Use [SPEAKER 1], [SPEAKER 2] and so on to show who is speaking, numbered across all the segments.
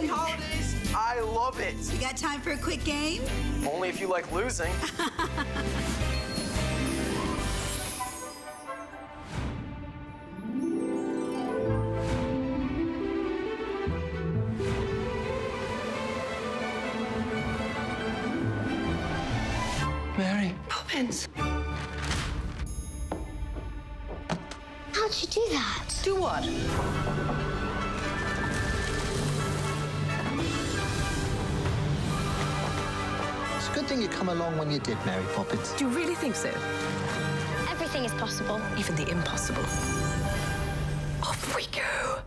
[SPEAKER 1] Happy holidays. I love it.
[SPEAKER 2] You got time for a quick game?
[SPEAKER 1] Only if you like losing. Mary.
[SPEAKER 3] Poppins.
[SPEAKER 4] How'd you do that?
[SPEAKER 3] Do what?
[SPEAKER 5] It's a good thing you come along when you did, Mary Poppins.
[SPEAKER 3] Do you really think so?
[SPEAKER 4] Everything is possible.
[SPEAKER 3] Even the impossible. Off we go.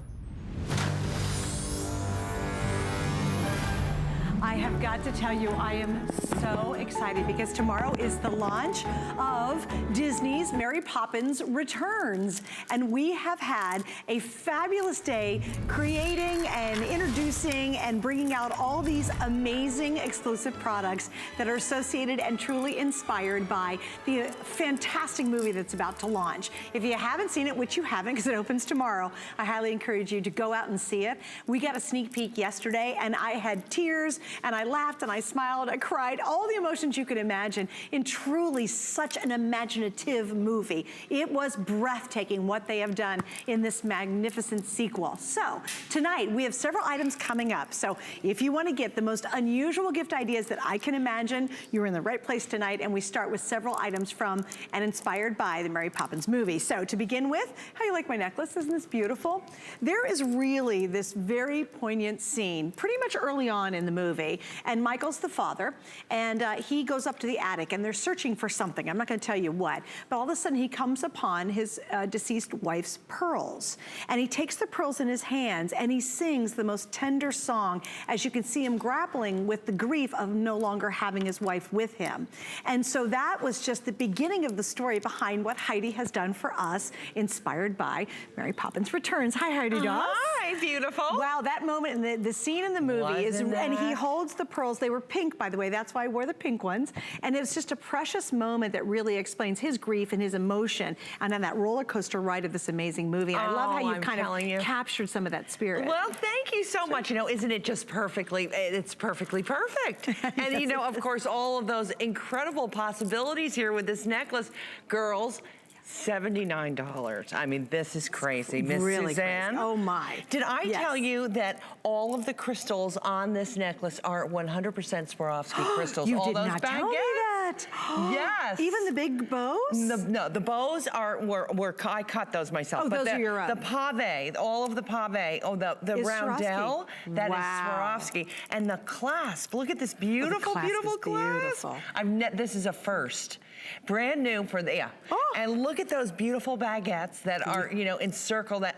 [SPEAKER 6] I have got to tell you, I am so excited because tomorrow is the launch of Disney's Mary Poppins Returns. And we have had a fabulous day creating and introducing and bringing out all these amazing exclusive products that are associated and truly inspired by the fantastic movie that's about to launch. If you haven't seen it, which you haven't because it opens tomorrow, I highly encourage you to go out and see it. We got a sneak peek yesterday and I had tears and I laughed and I smiled, I cried, all the emotions you could imagine in truly such an imaginative movie. It was breathtaking what they have done in this magnificent sequel. So tonight we have several items coming up. So if you want to get the most unusual gift ideas that I can imagine, you're in the right place tonight, and we start with several items from and inspired by the Mary Poppins movie. So to begin with, how you like my necklace? Isn't this beautiful? There is really this very poignant scene pretty much early on in the movie, and Michael's the father, and he goes up to the attic and they're searching for something. I'm not going to tell you what, but all of a sudden he comes upon his deceased wife's pearls, and he takes the pearls in his hands and he sings the most tender song as you can see him grappling with the grief of no longer having his wife with him. And so that was just the beginning of the story behind what Heidi has done for us, inspired by Mary Poppins Returns. Hi, Heidi Doss.
[SPEAKER 7] Hi, beautiful.
[SPEAKER 6] Wow, that moment, and the scene in the movie is,
[SPEAKER 7] Wasn't
[SPEAKER 6] and he
[SPEAKER 7] that?
[SPEAKER 6] holds the pearls. They were pink, by the way. That's why I wore the pink ones. And it's just a precious moment that really explains his grief and his emotion and on that roller coaster ride of this amazing movie. And I love how you kind of captured some of that spirit.
[SPEAKER 7] Well, thank you so much. You know, isn't it just perfectly, it's perfectly perfect. And you know, of course, all of those incredible possibilities here with this necklace. Girls, $79. I mean, this is crazy. Miss
[SPEAKER 6] Really
[SPEAKER 7] Suzanne.
[SPEAKER 6] crazy. Oh my.
[SPEAKER 7] Did I
[SPEAKER 6] Yes.
[SPEAKER 7] tell you that all of the crystals on this necklace are 100% Swarovski crystals?
[SPEAKER 6] You
[SPEAKER 7] all
[SPEAKER 6] did
[SPEAKER 7] those
[SPEAKER 6] not tell me that.
[SPEAKER 7] Yes.
[SPEAKER 6] Even the big bows?
[SPEAKER 7] No, the bows were I cut those myself.
[SPEAKER 6] Oh,
[SPEAKER 7] but
[SPEAKER 6] those are your own.
[SPEAKER 7] The pave, all of the pave, the
[SPEAKER 6] Is
[SPEAKER 7] roundel,
[SPEAKER 6] Swarovski.
[SPEAKER 7] that is
[SPEAKER 6] Wow.
[SPEAKER 7] Swarovski. And the clasp, look at this beautiful,
[SPEAKER 6] clasp
[SPEAKER 7] beautiful
[SPEAKER 6] is
[SPEAKER 7] clasp.
[SPEAKER 6] beautiful.
[SPEAKER 7] This is a first. Brand new for the, yeah.
[SPEAKER 6] Oh.
[SPEAKER 7] And look at those beautiful baguettes that are, you know, encircled that,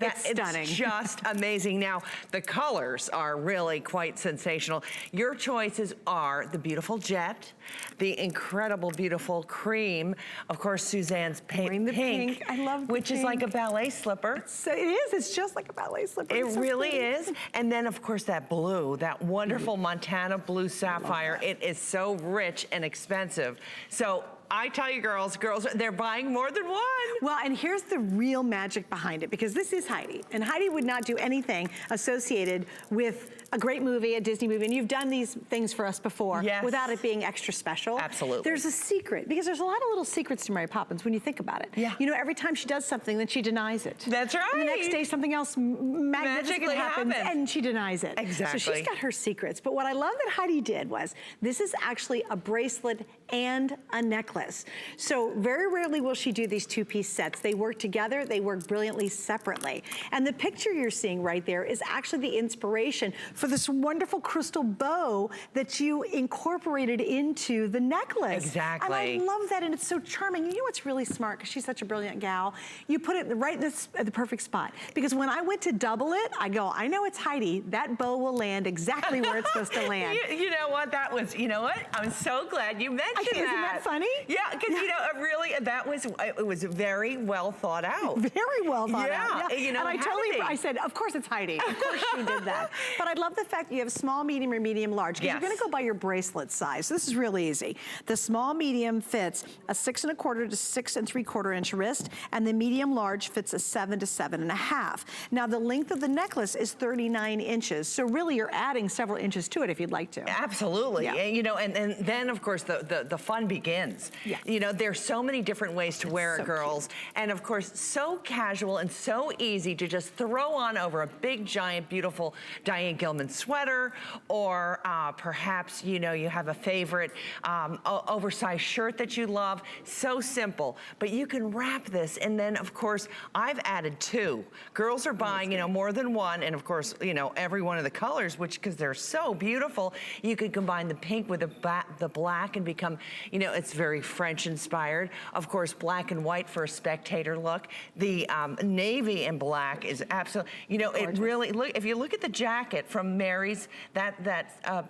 [SPEAKER 6] It's stunning.
[SPEAKER 7] It's just amazing. Now, the colors are really quite sensational. Your choices are the beautiful jet, the incredible, beautiful cream, of course, Suzanne's
[SPEAKER 6] Wearing the pink. I love the
[SPEAKER 7] which is like a
[SPEAKER 6] pink.
[SPEAKER 7] ballet slipper.
[SPEAKER 6] So it is. It's just like a ballet slipper.
[SPEAKER 7] It
[SPEAKER 6] It's so
[SPEAKER 7] really
[SPEAKER 6] pretty.
[SPEAKER 7] is. And then, of course, that blue, that wonderful Montana blue sapphire. It is so rich and expensive. So I tell you, girls, they're buying more than one.
[SPEAKER 6] Well, and here's the real magic behind it, because this is Heidi, and Heidi would not do anything associated with a great movie, a Disney movie, and you've done these things for us before
[SPEAKER 7] Yes.
[SPEAKER 6] without it being extra special.
[SPEAKER 7] Absolutely.
[SPEAKER 6] There's a secret, because there's a lot of little secrets to Mary Poppins when you think about it.
[SPEAKER 7] Yeah.
[SPEAKER 6] You know, every time she does something, then she denies it.
[SPEAKER 7] That's right.
[SPEAKER 6] And the next day, something else magnificent
[SPEAKER 7] Magically
[SPEAKER 6] happens,
[SPEAKER 7] happens.
[SPEAKER 6] and she denies it.
[SPEAKER 7] Exactly.
[SPEAKER 6] So she's got her secrets. But what I love that Heidi did was, this is actually a bracelet and a necklace. So very rarely will she do these two-piece sets. They work together, they work brilliantly separately. And the picture you're seeing right there is actually the inspiration for this wonderful crystal bow that you incorporated into the necklace.
[SPEAKER 7] Exactly.
[SPEAKER 6] And I love that, and it's so charming. You know what's really smart, because she's such a brilliant gal? You put it right in at the perfect spot. Because when I went to double it, I go, I know it's Heidi. That bow will land exactly where it's supposed to land.
[SPEAKER 7] You know what? That was, you know what? I'm so glad you mentioned that.
[SPEAKER 6] Isn't that funny?
[SPEAKER 7] Yeah, because you know, really, it was very well thought out.
[SPEAKER 6] Very well thought out.
[SPEAKER 7] Yeah, you know,
[SPEAKER 6] and I said, of course it's Heidi. Of course she did that. But I love the fact that you have small, medium, or medium large, because you're gonna go by your bracelet size. This is really easy. The small medium fits a 6 1/4 to 6 3/4 inch wrist, and the medium large fits a 7 to 7 1/2. Now the length of the necklace is 39 inches, so really you're adding several inches to it if you'd like to.
[SPEAKER 7] Absolutely. Yeah. You know, and then of course the fun begins.
[SPEAKER 6] Yes.
[SPEAKER 7] You know, there's so many different ways to wear it, girls. Cute. And of course, so casual and so easy to just throw on over a big, giant, beautiful Diane Gilman sweater, or perhaps, you know, you have a favorite oversized shirt that you love. So simple. But you can wrap this, and then of course, I've added 2. Girls are buying, you know, more than one, and of course, you know, every one of the colors, which, because they're so beautiful, you could combine the pink with the black and become, you know, it's very French inspired. Of course, black and white for a spectator look. The navy and black is absolutely, you know, gorgeous. It really, look, if you look at the jacket from Mary's,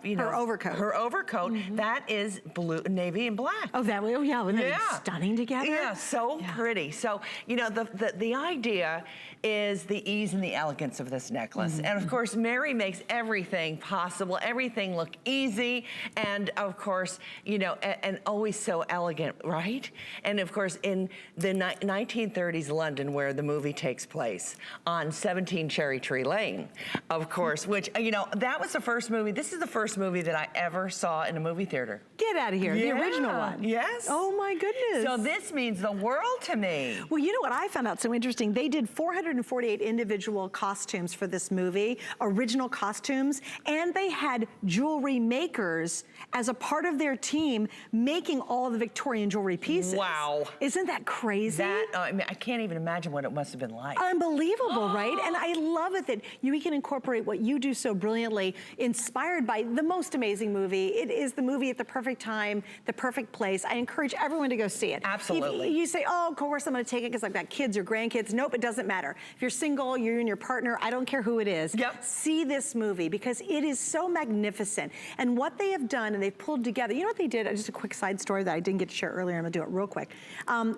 [SPEAKER 7] you know. Her overcoat, that is blue, navy and black.
[SPEAKER 6] Oh, that way, oh yeah, and they're stunning together.
[SPEAKER 7] Yeah, so pretty. So, you know, the idea is the ease and the elegance of this necklace. And of course, Mary makes everything possible, everything look easy, and of course, you know, and always so elegant, right? And of course, in the 1930s London, where the movie takes place, on 17 Cherry Tree Lane, of course, which, you know, that was the first movie, this is the first movie that I ever saw in a movie theater.
[SPEAKER 6] Get out of here, the original one.
[SPEAKER 7] Yes.
[SPEAKER 6] Oh my goodness.
[SPEAKER 7] So this means the world to me.
[SPEAKER 6] Well, you know what I found out so interesting? They did 448 individual costumes for this movie, original costumes, and they had jewelry makers as a part of their team making all the Victorian jewelry pieces.
[SPEAKER 7] Wow.
[SPEAKER 6] Isn't that crazy?
[SPEAKER 7] I mean, I can't even imagine what it must have been like.
[SPEAKER 6] Unbelievable, right? And I love it that we can incorporate what you do so brilliantly, inspired by the most amazing movie. It is the movie at the perfect time, the perfect place. I encourage everyone to go see it.
[SPEAKER 7] Absolutely.
[SPEAKER 6] If you say, oh, of course I'm gonna take it because I've got kids or grandkids. Nope, it doesn't matter. If you're single, you're and your partner, I don't care who it is.
[SPEAKER 7] Yep.
[SPEAKER 6] See this movie because it is so magnificent. And what they have done, and they've pulled together, you know what they did? Just a quick side story that I didn't get to share earlier, I'm gonna do it real quick.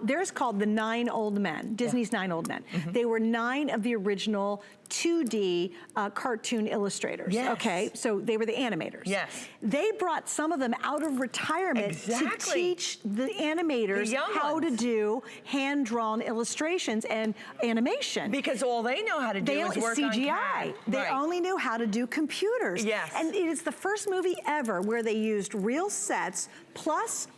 [SPEAKER 6] There's called The 9 Old Men, Disney's 9 Old Men. They were 9 of the original 2D cartoon illustrators.
[SPEAKER 7] Yes.
[SPEAKER 6] Okay, so they were the animators.
[SPEAKER 7] Yes.
[SPEAKER 6] They brought some of them out of retirement to teach the animators how to do hand-drawn illustrations and animation.
[SPEAKER 7] Because all they know how to do is work on CGI.
[SPEAKER 6] They only knew how to do computers.
[SPEAKER 7] Yes.
[SPEAKER 6] And it is the first movie ever where they used real sets plus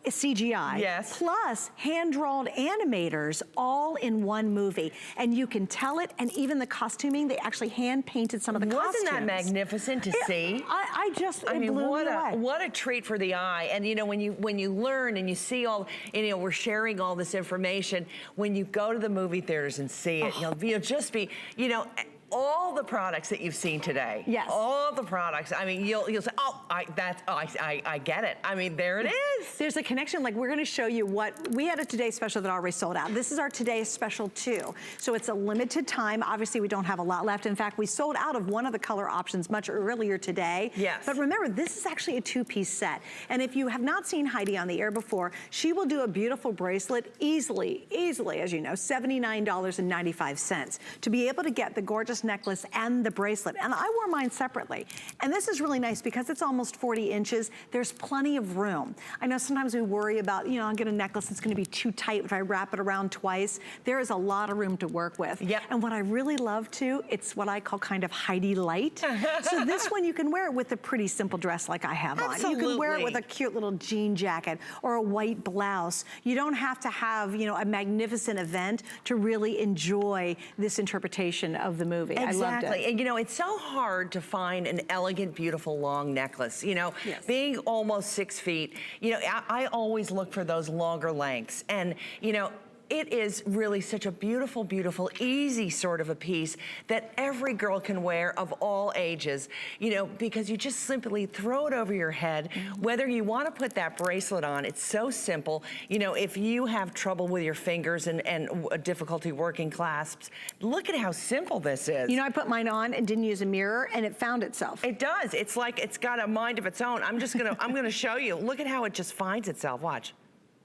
[SPEAKER 6] CGI, plus hand-drawn animators all in one movie. And you can tell it, and even the costuming, they actually hand-painted some of the costumes.
[SPEAKER 7] Wasn't that magnificent to see?
[SPEAKER 6] I mean,
[SPEAKER 7] what a treat for the eye. And you know, when you learn and you see all, you know, we're sharing all this information, when you go to the movie theaters and see it, you'll just be, you know, all the products that you've seen today.
[SPEAKER 6] Yes.
[SPEAKER 7] All the products. I mean, you'll say, oh, I get it. I mean, there it is.
[SPEAKER 6] There's a connection. Like, we're going to show you what we had a Today Special that already sold out. This is our Today Special too. So it's a limited time. Obviously, we don't have a lot left. In fact, we sold out of one of the color options much earlier today. Yes. But remember, this is actually a 2-piece set. And if you have not seen Heidi on the air before, she will do a beautiful bracelet easily, as you know, $79.95 to be able to get the gorgeous necklace and the bracelet. And I wore mine separately. And this is really nice because it's almost 40 inches. There's plenty of room. I know sometimes we worry about, you know, I'll get a necklace that's gonna be too tight if I wrap it around twice. There is a lot of room to work with. Yep. And what I really love too, it's what I call kind of Heidi light. So this one you can wear it with a pretty simple dress like I have on. You can wear it with a cute little jean jacket or a white blouse. You don't have to have, you know, a magnificent event to really enjoy this interpretation of the movie.
[SPEAKER 7] Exactly.
[SPEAKER 6] I loved it.
[SPEAKER 7] And you know, it's so hard to find an elegant, beautiful, long necklace. You know, being almost 6 feet, you know, I always look for those longer lengths. And, you know, it is really such a beautiful, beautiful, easy sort of a piece that every girl can wear of all ages, you know, because you just simply throw it over your head. Whether you want to put that bracelet on, it's so simple. You know, if you have trouble with your fingers and difficulty working clasps, look at how simple this is.
[SPEAKER 6] You know, I put mine on and didn't use a mirror, and it found itself.
[SPEAKER 7] It does. It's like it's got a mind of its own. I'm gonna show you. Look at how it just finds itself. Watch.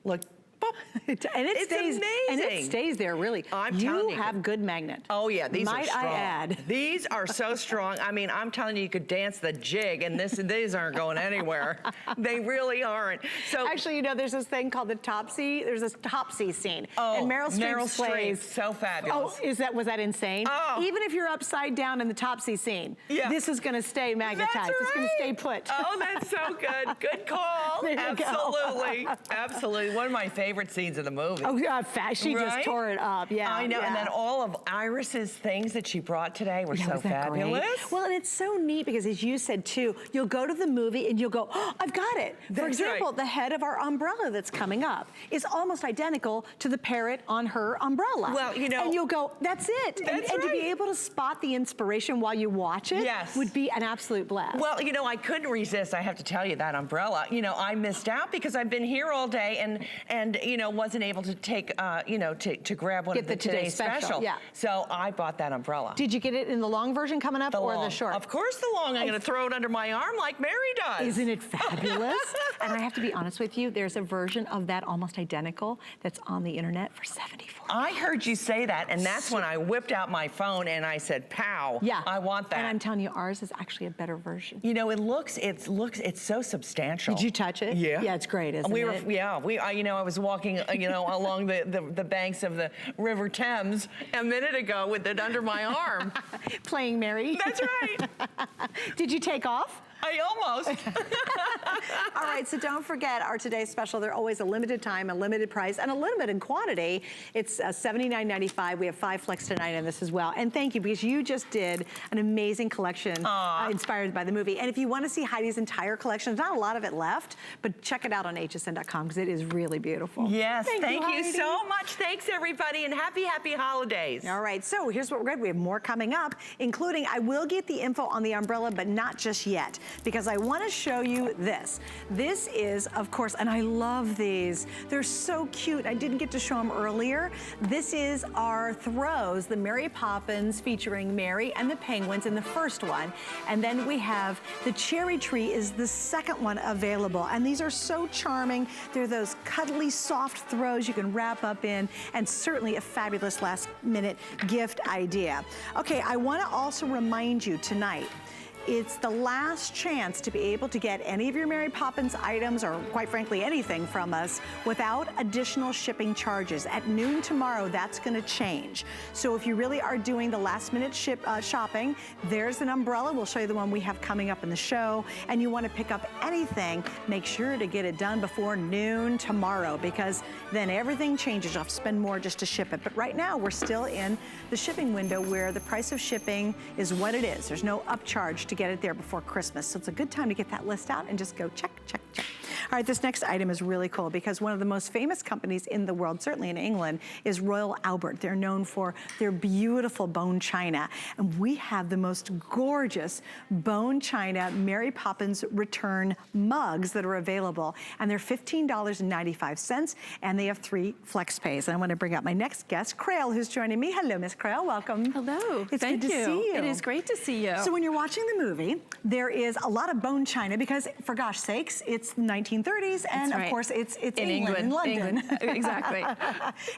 [SPEAKER 7] Look. Boop.
[SPEAKER 6] It's
[SPEAKER 7] amazing.
[SPEAKER 6] And it stays there, really.
[SPEAKER 7] I'm telling you.
[SPEAKER 6] You have good magnet.
[SPEAKER 7] Oh yeah, these are strong.
[SPEAKER 6] Might I add.
[SPEAKER 7] These are so strong. I mean, I'm telling you, you could dance the jig, and these aren't going anywhere. They really aren't. So
[SPEAKER 6] actually, you know, there's this thing called the Topsy. There's this Topsy scene.
[SPEAKER 7] Oh,
[SPEAKER 6] and Meryl Streep plays.
[SPEAKER 7] So fabulous.
[SPEAKER 6] Oh, was that insane?
[SPEAKER 7] Oh.
[SPEAKER 6] Even if you're upside down in the Topsy scene, this is gonna stay magnetized.
[SPEAKER 7] That's right.
[SPEAKER 6] It's gonna stay put.
[SPEAKER 7] Oh, that's so good. Good call. Absolutely. Absolutely. One of my favorite scenes of the movie.
[SPEAKER 6] Oh, she just tore it up. Yeah,
[SPEAKER 7] I know.
[SPEAKER 6] Yeah.
[SPEAKER 7] And then all of Iris's things that she brought today were so fabulous.
[SPEAKER 6] Great? Well, and it's so neat because, as you said too, you'll go to the movie and you'll go, oh, I've got it. For example, the head of our umbrella that's coming up is almost identical to the parrot on her umbrella.
[SPEAKER 7] Well, you know,
[SPEAKER 6] and you'll go, that's it. And to be able to spot the inspiration while you watch it would be an absolute blast.
[SPEAKER 7] Well, you know, I couldn't resist. I have to tell you, that umbrella. You know, I missed out because I've been here all day and you know, wasn't able to take you know, to grab one of the today's special.
[SPEAKER 6] Yeah.
[SPEAKER 7] So I bought that umbrella.
[SPEAKER 6] Did you get it in the long version coming up or the short?
[SPEAKER 7] Of course the long. I'm going to throw it under my arm like Mary does.
[SPEAKER 6] Isn't it fabulous? And I have to be honest with you, there's a version of that almost identical that's on the internet for $74.
[SPEAKER 7] I heard you say that, and that's when I whipped out my phone and I said, pow, I want that.
[SPEAKER 6] And I'm telling you, ours is actually a better version.
[SPEAKER 7] You know, it's so substantial.
[SPEAKER 6] Did you touch it?
[SPEAKER 7] Yeah.
[SPEAKER 6] Yeah, it's great, isn't it?
[SPEAKER 7] You know, I was walking, you know, along the banks of the River Thames a minute ago with it under my arm.
[SPEAKER 6] Playing Mary.
[SPEAKER 7] That's right.
[SPEAKER 6] Did you take off?
[SPEAKER 7] I almost.
[SPEAKER 6] All right, so don't forget our today's special. They're always a limited time, a limited price, and a limited quantity. It's $79.95. We have 5 flex tonight on this as well. And thank you, because you just did an amazing collection inspired by the movie. And if you want to see Heidi's entire collection, there's not a lot of it left, but check it out on hsn.com because it is really beautiful.
[SPEAKER 7] Yes, thank you so much. Thanks, everybody, and happy holidays.
[SPEAKER 6] All right, so here's what we're good. We have more coming up, including I will get the info on the umbrella, but not just yet, because I want to show you this. This is, of course, and I love these. They're so cute. I didn't get to show them earlier. This is our throws, the Mary Poppins featuring Mary and the penguins in the first one. And then we have the cherry tree is the second one available. And these are so charming. They're those cuddly, soft throws you can wrap up in, and certainly a fabulous last minute gift idea. Okay, I want to also remind you tonight, it's the last chance to be able to get any of your Mary Poppins items, or quite frankly anything from us, without additional shipping charges. At noon tomorrow, that's going to change. So if you really are doing the last minute shopping, there's an umbrella. We'll show you the one we have coming up in the show. And you want to pick up anything, make sure to get it done before noon tomorrow, because then everything changes. You'll have to spend more just to ship it. But right now, we're still in the shipping window where the price of shipping is what it is. There's no upcharge to get it there before Christmas. So it's a good time to get that list out and just go check, check, check. All right, this next item is really cool because one of the most famous companies in the world, certainly in England, is Royal Albert. They're known for their beautiful bone china. And we have the most gorgeous bone china Mary Poppins return mugs that are available. And they're $15.95, and they have 3 flex pays. And I want to bring up my next guest, Crail, who's joining me. Hello, Miss Crail, welcome.
[SPEAKER 3] Hello,
[SPEAKER 6] It's good to see you.
[SPEAKER 3] It is great to see you.
[SPEAKER 6] So when you're watching the movie, there is a lot of bone china because, for gosh sakes, it's 1930s, and of course it's in England, in London.
[SPEAKER 3] Exactly.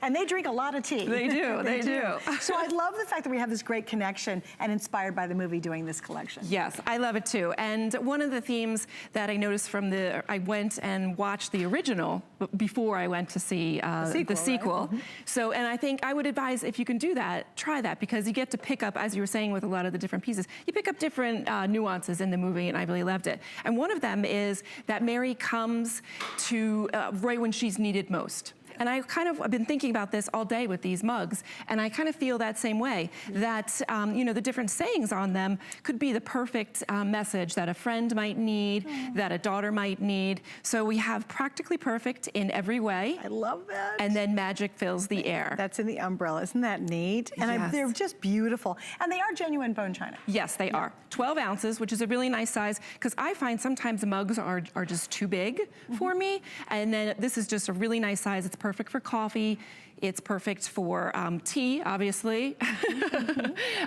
[SPEAKER 6] And they drink a lot of tea.
[SPEAKER 3] They do, they do.
[SPEAKER 6] So I love the fact that we have this great connection and inspired by the movie doing this collection.
[SPEAKER 3] Yes, I love it too. And one of the themes that I noticed from I went and watched the original before I went to see the sequel. Right? So, and I think I would advise, if you can do that, try that, because you get to pick up, as you were saying with a lot of the different pieces, you pick up different nuances in the movie, and I really loved it. And one of them is that Mary comes to right when she's needed most. And I've been thinking about this all day with these mugs, and I kind of feel that same way, that, you know, the different sayings on them could be the perfect message that a friend might need, that a daughter might need. So we have practically perfect in every way.
[SPEAKER 6] I love that.
[SPEAKER 3] And then magic fills the air.
[SPEAKER 6] That's in the umbrella. Isn't that neat? And
[SPEAKER 3] Yes.
[SPEAKER 6] they're just beautiful. And they are genuine bone china.
[SPEAKER 3] Yes, they are. 12 ounces, which is a really nice size, because I find sometimes the mugs are just too big for me. And then this is just a really nice size. It's perfect for coffee. It's perfect for tea, obviously.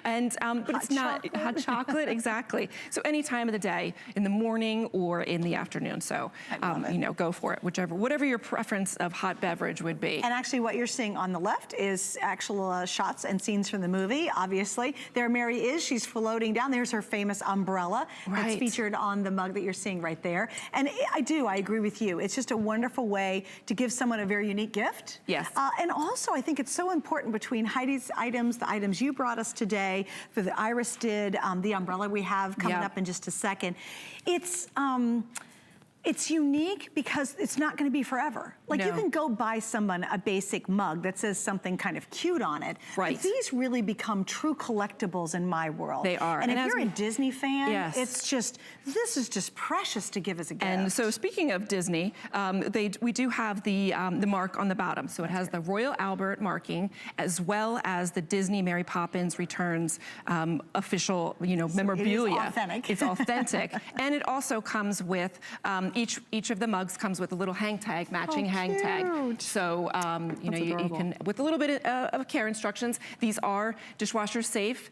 [SPEAKER 3] And but it's not hot chocolate, exactly. So any time of the day, in the morning or in the afternoon. So you know, go for it, whatever your preference of hot beverage would be.
[SPEAKER 6] And actually what you're seeing on the left is actual shots and scenes from the movie, obviously. There Mary is, she's floating down. There's her famous umbrella that's featured on the mug that you're seeing right there. And I agree with you. It's just a wonderful way to give someone a very unique gift.
[SPEAKER 3] Yes.
[SPEAKER 6] And also, I think it's so important between Heidi's items, the items you brought us today, for the Iris did, the umbrella we have coming up in just a second. It's unique because it's not going to be forever. Like you can go buy someone a basic mug that says something kind of cute on it.
[SPEAKER 3] Right.
[SPEAKER 6] But these really become true collectibles in my world.
[SPEAKER 3] They are.
[SPEAKER 6] And if you're a Disney fan, it's just, this is just precious to give as a gift.
[SPEAKER 3] And so speaking of Disney, we do have the mark on the bottom. So it has the Royal Albert marking, as well as the Disney Mary Poppins Returns official, you know, memorabilia.
[SPEAKER 6] It is authentic.
[SPEAKER 3] It's authentic. And it also comes with, each of the mugs comes with a little hang tag, matching hang tag. So, you know, you can, with a little bit of care instructions, these are dishwasher safe.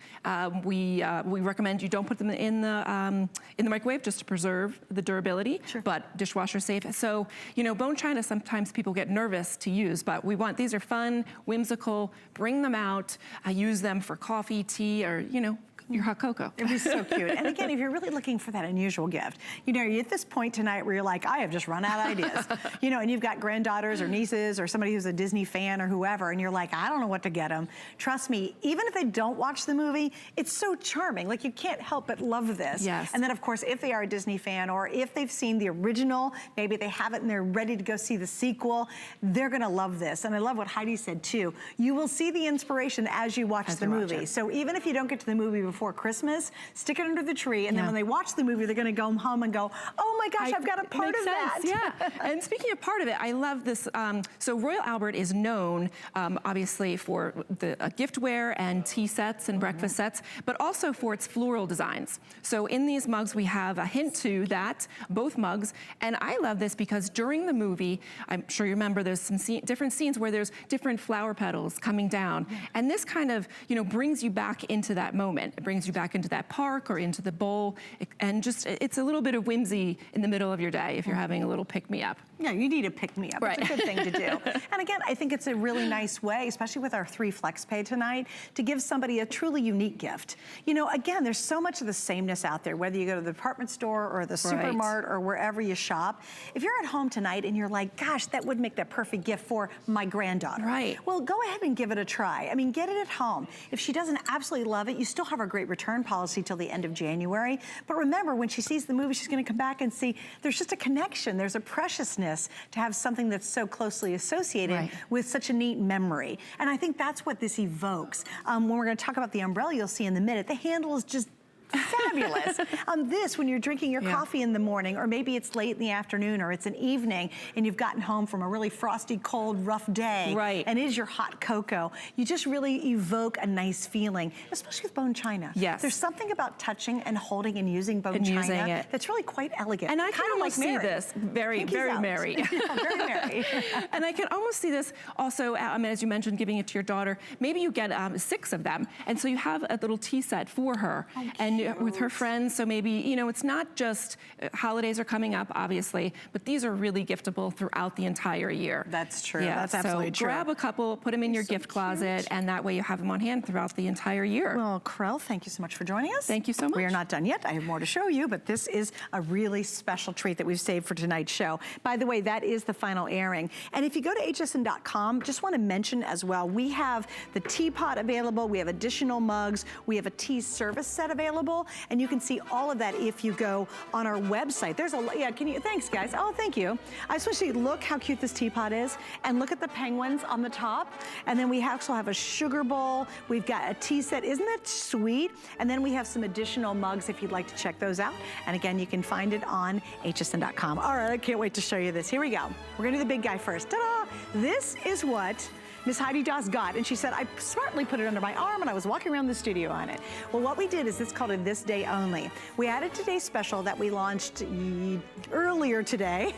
[SPEAKER 3] We recommend you don't put them in the microwave just to preserve the durability, but dishwasher safe. So, you know, bone china, sometimes people get nervous to use, but these are fun, whimsical, bring them out, use them for coffee, tea, or, you know, your hot cocoa.
[SPEAKER 6] It'd be so cute. And again, if you're really looking for that unusual gift, you know, you're at this point tonight where you're like, I have just run out of ideas. You know, and you've got granddaughters or nieces or somebody who's a Disney fan or whoever, and you're like, I don't know what to get them. Trust me, even if they don't watch the movie, it's so charming. Like, you can't help but love this.
[SPEAKER 3] Yes.
[SPEAKER 6] And then, of course, if they are a Disney fan or if they've seen the original, maybe they have it and they're ready to go see the sequel, they're gonna love this. And I love what Heidi said too. You will see the inspiration as you watch the movie. So even if you don't get to the movie before Christmas, stick it under the tree, and then when they watch the movie, they're gonna go home and go, oh my gosh, I've got a part of that.
[SPEAKER 3] Yeah, and speaking of part of it, I love this. So Royal Albert is known, obviously, for the giftware and tea sets and breakfast sets, but also for its floral designs. So in these mugs, we have a hint to that, both mugs, and I love this because during the movie, I'm sure you remember there's some different scenes where there's different flower petals coming down, and this kind of, you know, brings you back into that moment. It brings you back into that park or into the bowl, and just, it's a little bit of whimsy in the middle of your day if you're having a little pick-me-up.
[SPEAKER 6] Yeah, you need a pick-me-up.
[SPEAKER 3] Right.
[SPEAKER 6] It's a good thing to do. And again, I think it's a really nice way, especially with our 3 flex pay tonight, to give somebody a truly unique gift. You know, again, there's so much of the sameness out there, whether you go to the department store or the supermart or wherever you shop. If you're at home tonight and you're like, gosh, that would make the perfect gift for my granddaughter.
[SPEAKER 3] Right.
[SPEAKER 6] Well, go ahead and give it a try. I mean, get it at home. If she doesn't absolutely love it, you still have our great return policy till the end of January. But remember, when she sees the movie, she's gonna come back and see there's just a connection, there's a preciousness to have something that's so closely associated with such a neat memory. And I think that's what this evokes. When we're gonna talk about the umbrella, you'll see in a minute, the handle is just fabulous. This, when you're drinking your coffee in the morning, or maybe it's late in the afternoon, or it's an evening, and you've gotten home from a really frosty, cold, rough day, and it is your hot cocoa, you just really evoke a nice feeling, especially with bone china.
[SPEAKER 3] Yes.
[SPEAKER 6] There's something about touching and holding and using bone china that's really quite elegant.
[SPEAKER 3] And I can almost see this, very Mary.
[SPEAKER 6] Yeah, very Mary.
[SPEAKER 3] And I can almost see this also, I mean, as you mentioned, giving it to your daughter, maybe you get 6 of them, and so you have a little tea set for her. And with her friends, so maybe, you know, it's not just holidays are coming up, obviously, but these are really giftable throughout the entire year.
[SPEAKER 6] That's true. That's absolutely true.
[SPEAKER 3] Grab a couple, put them in your gift closet, and that way you have them on hand throughout the entire year.
[SPEAKER 6] Well, Krell, thank you so much for joining us.
[SPEAKER 3] Thank you so much.
[SPEAKER 6] We are not done yet. I have more to show you, but this is a really special treat that we've saved for tonight's show. By the way, that is the final airing. And if you go to hsn.com, just want to mention as well, we have the teapot available, we have additional mugs, we have a tea service set available. affordable, and you can see all of that if you go on our website. There's a, yeah, can you, thanks guys. Oh, thank you. I just want to see, look how cute this teapot is, and look at the penguins on the top. And then we also have a sugar bowl. We've got a tea set. Isn't that sweet? And then we have some additional mugs if you'd like to check those out. And again, you can find it on hsn.com. All right, I can't wait to show you this. Here we go. We're gonna do the big guy first. Ta-da! This is what Miss Heidi Doss got, and she said, I smartly put it under my arm and I was walking around the studio on it. Well, what we did is it's called a This Day Only. We added today's special that we launched earlier today,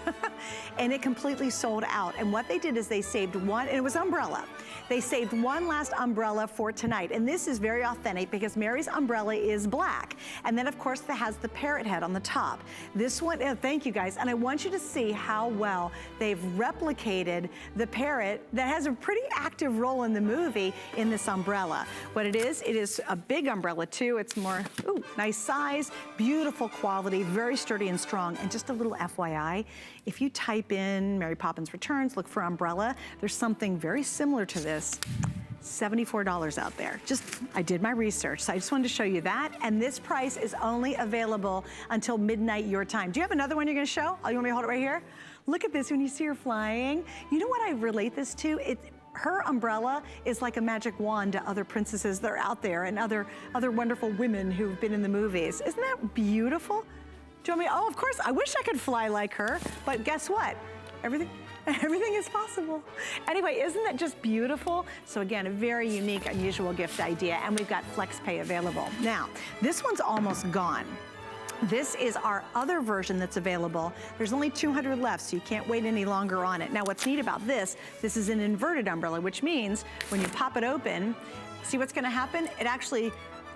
[SPEAKER 6] and it completely sold out. And what they did is they saved one, and it was umbrella. They saved one last umbrella for tonight, and this is very authentic because Mary's umbrella is black. And then, of course, it has the parrot head on the top. This one, thank you guys, and I want you to see how well they've replicated the parrot that has a pretty active role in the movie in this umbrella. What it is a big umbrella too. It's more, ooh, nice size, beautiful quality, very sturdy and strong. And just a little FYI, if you type in Mary Poppins Returns, look for umbrella, there's something very similar to this. $74 out there. I did my research, so I just wanted to show you that. And this price is only available until midnight your time. Do you have another one you're gonna show? Oh, you want me to hold it right here? Look at this when you see her flying. You know what I relate this to? Her umbrella is like a magic wand to other princesses that are out there and other wonderful women who've been in the movies. Isn't that beautiful? Do you want me, oh, of course, I wish I could fly like her, but guess what? Everything is possible. Anyway, isn't that just beautiful? So again, a very unique, unusual gift idea, and we've got FlexPay available. Now, this one's almost gone. This is our other version that's available. There's only 200 left, so you can't wait any longer on it. Now, what's neat about this is an inverted umbrella, which means when you pop it open, see what's gonna happen? It actually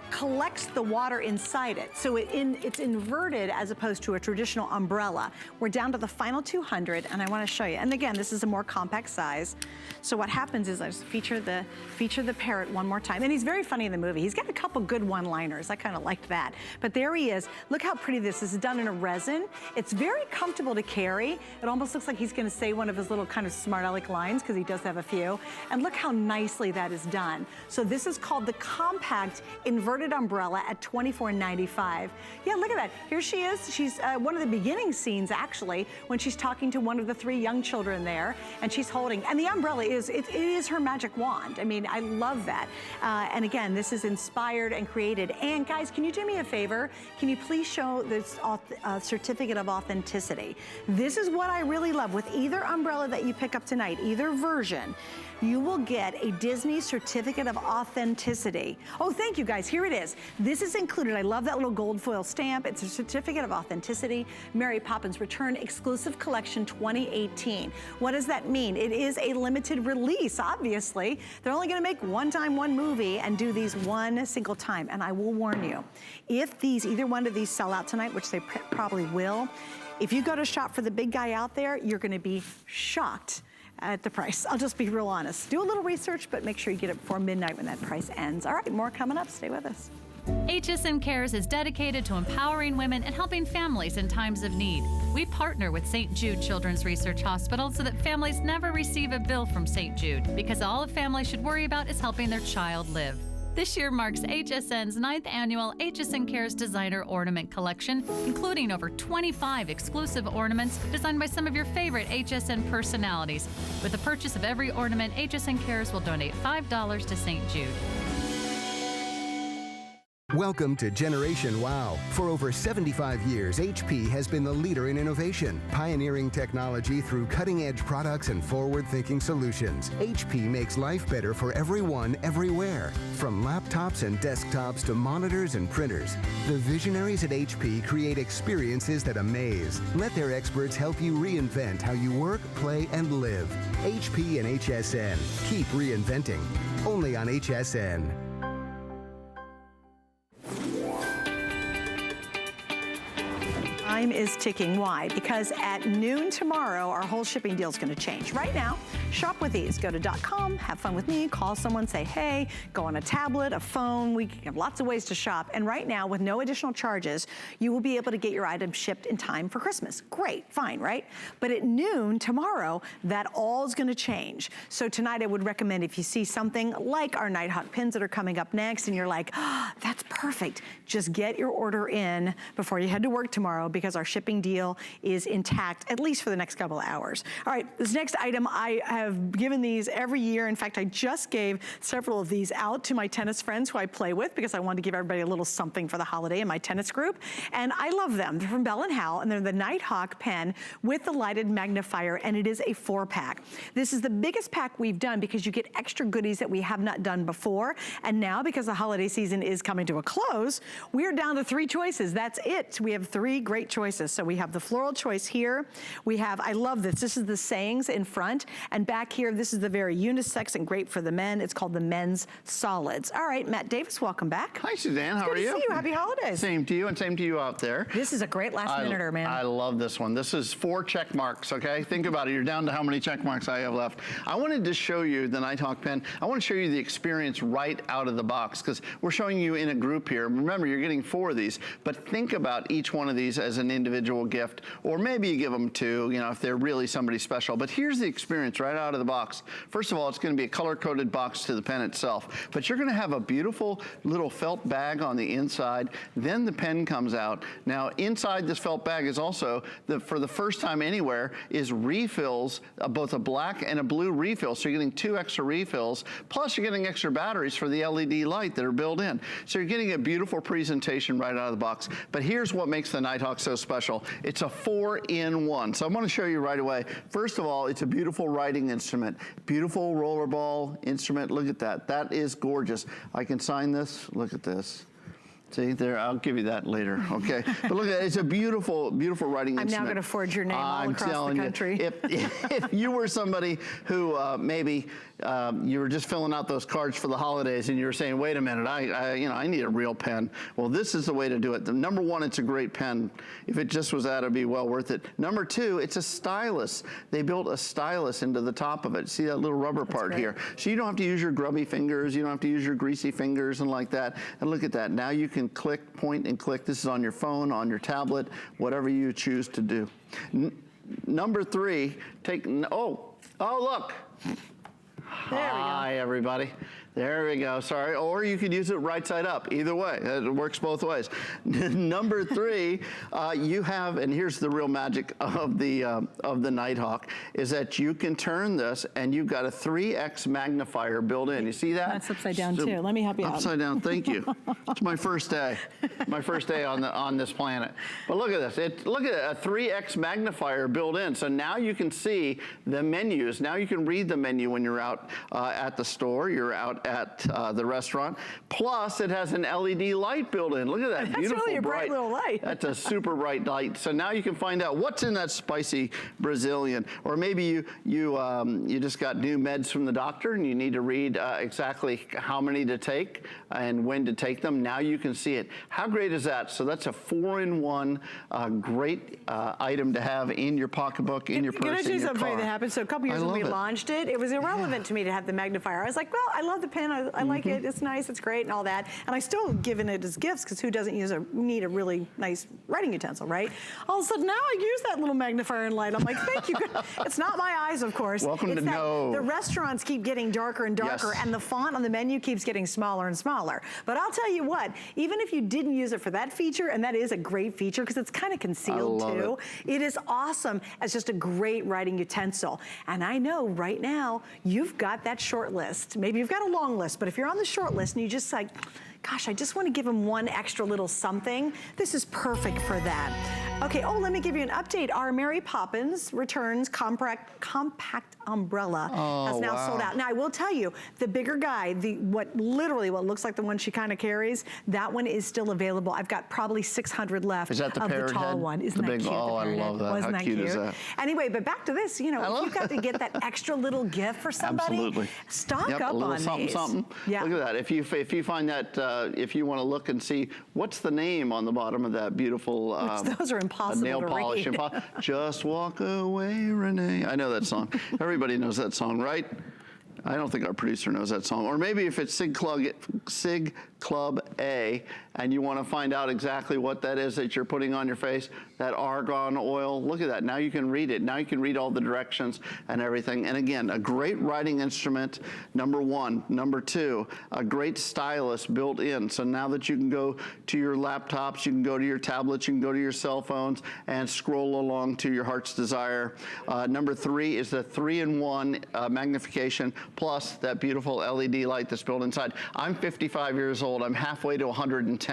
[SPEAKER 6] collects the water inside it. So it's inverted as opposed to a traditional umbrella. We're down to the final 200, and I wanna show you. And again, this is a more compact size. So what happens is I just feature the parrot one more time. And he's very funny in the movie. He's got a couple good one-liners. I kind of liked that. But there he is. Look how pretty this is. It's done in a resin. It's very comfortable to carry. It almost looks like he's gonna say one of his little kind of smart aleck lines, because he does have a few. And look how nicely that is done. So this is called the compact inverted umbrella at $24.95. Yeah, look at that. Here she is. She's one of the beginning scenes, actually, when she's talking to one of the 3 young children there, and she's holding, and the umbrella it is her magic wand. I mean, I love that. And again, this is inspired and created. And guys, can you do me a favor? Can you please show this certificate of authenticity? This is what I really love. With either umbrella that you pick up tonight, either version, you will get a Disney certificate of authenticity. Oh, thank you guys, here it is. This is included. I love that little gold foil stamp. It's a certificate of authenticity, Mary Poppins Return Exclusive Collection 2018. What does that mean? It is a limited release, obviously. They're only gonna make one time, one movie and do these one single time. And I will warn you, if either one of these sell out tonight, which they probably will, if you go to shop for the big guy out there, you're gonna be shocked at the price. I'll just be real honest. Do a little research, but make sure you get it before midnight when that price ends. All right, more coming up. Stay with us.
[SPEAKER 2] HSN Cares is dedicated to empowering women and helping families in times of need. We partner with St. Jude Children's Research Hospital so that families never receive a bill from St. Jude, because all a family should worry about is helping their child live. This year marks HSN's 9th annual HSN Cares Designer Ornament Collection, including over 25 exclusive ornaments designed by some of your favorite HSN personalities. With the purchase of every ornament, HSN Cares will donate $5 to St. Jude.
[SPEAKER 8] Welcome to Generation Wow. For over 75 years, HP has been the leader in innovation, pioneering technology through cutting-edge products and forward-thinking solutions. HP makes life better for everyone, everywhere. From laptops and desktops to monitors and printers, the visionaries at HP create experiences that amaze. Let their experts help you reinvent how you work, play, and live. HP and HSN. Keep reinventing. Only on HSN.
[SPEAKER 6] time is ticking. Why? Because at noon tomorrow, our whole shipping deal is going to change. Right now, shop with ease. Go to .com, have fun with me, call someone, say hey, go on a tablet, a phone. We have lots of ways to shop. And right now, with no additional charges, you will be able to get your items shipped in time for Christmas. Great, fine, right? But at noon tomorrow, that all is going to change. So tonight, I would recommend if you see something like our Nighthawk pins that are coming up next, and you're like, oh, that's perfect. Just get your order in before you head to work tomorrow, because our shipping deal is intact, at least for the next couple of hours. All right, this next item, I have given these every year. In fact, I just gave several of these out to my tennis friends who I play with, because I wanted to give everybody a little something for the holiday in my tennis group. And I love them. They're from Bell & Howell, and they're the Nighthawk pen with the lighted magnifier, and it is a 4-pack. This is the biggest pack we've done because you get extra goodies that we have not done before. And now, because the holiday season is coming to a close, we're down to 3 choices. That's it. We have 3 great choices. So we have the floral choice here. We have, I love this. This is the sayings in front. And back here, this is the very unisex and great for the men. It's called the Men's Solids. All right, Matt Davis, welcome back.
[SPEAKER 9] Hi, Suzanne. How are you?
[SPEAKER 6] Good to see you. Happy holidays.
[SPEAKER 9] Same to you, and same to you out there.
[SPEAKER 6] This is a great last-minuter, man.
[SPEAKER 9] I love this one. This is 4 check marks, okay? Think about it. You're down to how many check marks I have left. I wanted to show you the Nighthawk pen. I want to show you the experience right out of the box, because we're showing you in a group here. Remember, you're getting 4 of these, but think about each one of these as an individual gift, or maybe you give them 2, you know, if they're really somebody special. But here's the experience right out of the box. First of all, it's going to be a color-coded box to the pen itself, but you're going to have a beautiful little felt bag on the inside. Then the pen comes out. Now, inside this felt bag is also, for the first time anywhere, is refills, both a black and a blue refill. So you're getting 2 extra refills, plus you're getting extra batteries for the LED light that are built in. So you're getting a beautiful presentation right out of the box. But here's what makes the Nighthawk so special. It's a 4-in-1. So I'm going to show you right away. First of all, it's a beautiful writing instrument. Beautiful rollerball instrument. Look at that. That is gorgeous. I can sign this. Look at this. See there, I'll give you that later, okay? But look at it, it's a beautiful, beautiful writing instrument.
[SPEAKER 6] I'm now going to forge your name all across the country.
[SPEAKER 9] If you were somebody who maybe you were just filling out those cards for the holidays and you were saying, wait a minute, I need a real pen. Well, this is the way to do it. Number 1, it's a great pen. If it just was that, it'd be well worth it. Number 2, it's a stylus. They built a stylus into the top of it. See that little rubber part here? So you don't have to use your grubby fingers. You don't have to use your greasy fingers and like that. And look at that. Now you can click, point and click. This is on your phone, on your tablet, whatever you choose to do. Number 3, oh look. Hi, everybody. There we go, sorry. Or you could use it right side up. Either way, it works both ways. Number 3, you have, and here's the real magic of the Nighthawk, is that you can turn this and you've got a 3x magnifier built in. You see that?
[SPEAKER 6] That's upside down too. Let me help you out.
[SPEAKER 9] Upside down, thank you. It's my first day. My first day on this planet. But look at this. Look at it, a 3x magnifier built in. So now you can see the menus. Now you can read the menu when you're out at the store. You're out at the restaurant. Plus, it has an LED light built in. Look at that.
[SPEAKER 6] That's
[SPEAKER 9] beautiful,
[SPEAKER 6] really a bright little light.
[SPEAKER 9] That's a super bright light. So now you can find out what's in that spicy Brazilian. Or maybe you just got new meds from the doctor and you need to read exactly how many to take and when to take them. Now you can see it. How great is that? So that's a 4-in-1 great item to have in your pocketbook, in your purse, in your car.
[SPEAKER 6] Can I tell you something funny that happened? So a couple years when we launched it, it was irrelevant to me to have the magnifier. I was like, well, I love the pen. I like it. It's nice. It's great and all that. And I still given it as gifts because who doesn't need a really nice writing utensil, right? All of a sudden now I use that little magnifier and light. I'm like, thank you. It's not my eyes, of course.
[SPEAKER 9] Welcome
[SPEAKER 6] it's
[SPEAKER 9] to know.
[SPEAKER 6] The restaurants keep getting darker and darker, and the font on the menu keeps getting smaller and smaller. But I'll tell you what, even if you didn't use it for that feature, and that is a great feature because it's kind of concealed too, it is awesome as just a great writing utensil. And I know right now you've got that short list. Maybe you've got a long list, but if you're on the short list and you just like, gosh, I just want to give them one extra little something, this is perfect for that. Okay, let me give you an update. Our Mary Poppins Returns compact umbrella has now sold out. Now I will tell you, the bigger guy, what looks like the one she kind of carries, that one is still available. I've got probably 600 left of the tall one. Isn't that cute?
[SPEAKER 9] Oh, I love that.
[SPEAKER 6] Wasn't
[SPEAKER 9] How
[SPEAKER 6] that
[SPEAKER 9] cute is that?
[SPEAKER 6] Anyway, but back to this, if you've got to get that extra little gift for somebody, stock up on these.
[SPEAKER 9] Something. Yeah. Look at that. If you find that, if you want to look and see what's the name on the bottom of that beautiful
[SPEAKER 6] those are impossible
[SPEAKER 9] nail
[SPEAKER 6] to
[SPEAKER 9] polish.
[SPEAKER 6] read.
[SPEAKER 9] Just walk away, Renee. I know that song. Everybody knows that song, right? I don't think our producer knows that song. Or maybe if it's Sig Club A, and you want to find out exactly what that is that you're putting on your face, that argan oil, look at that. Now you can read it. Now you can read all the directions and everything. And again, a great writing instrument, number one. Number two, a great stylus built in. So now that you can go to your laptops, you can go to your tablets, you can go to your cell phones and scroll along to your heart's desire. Number three is the 3-in-1 magnification plus that beautiful LED light that's built inside. I'm 55 years old. I'm halfway to 110.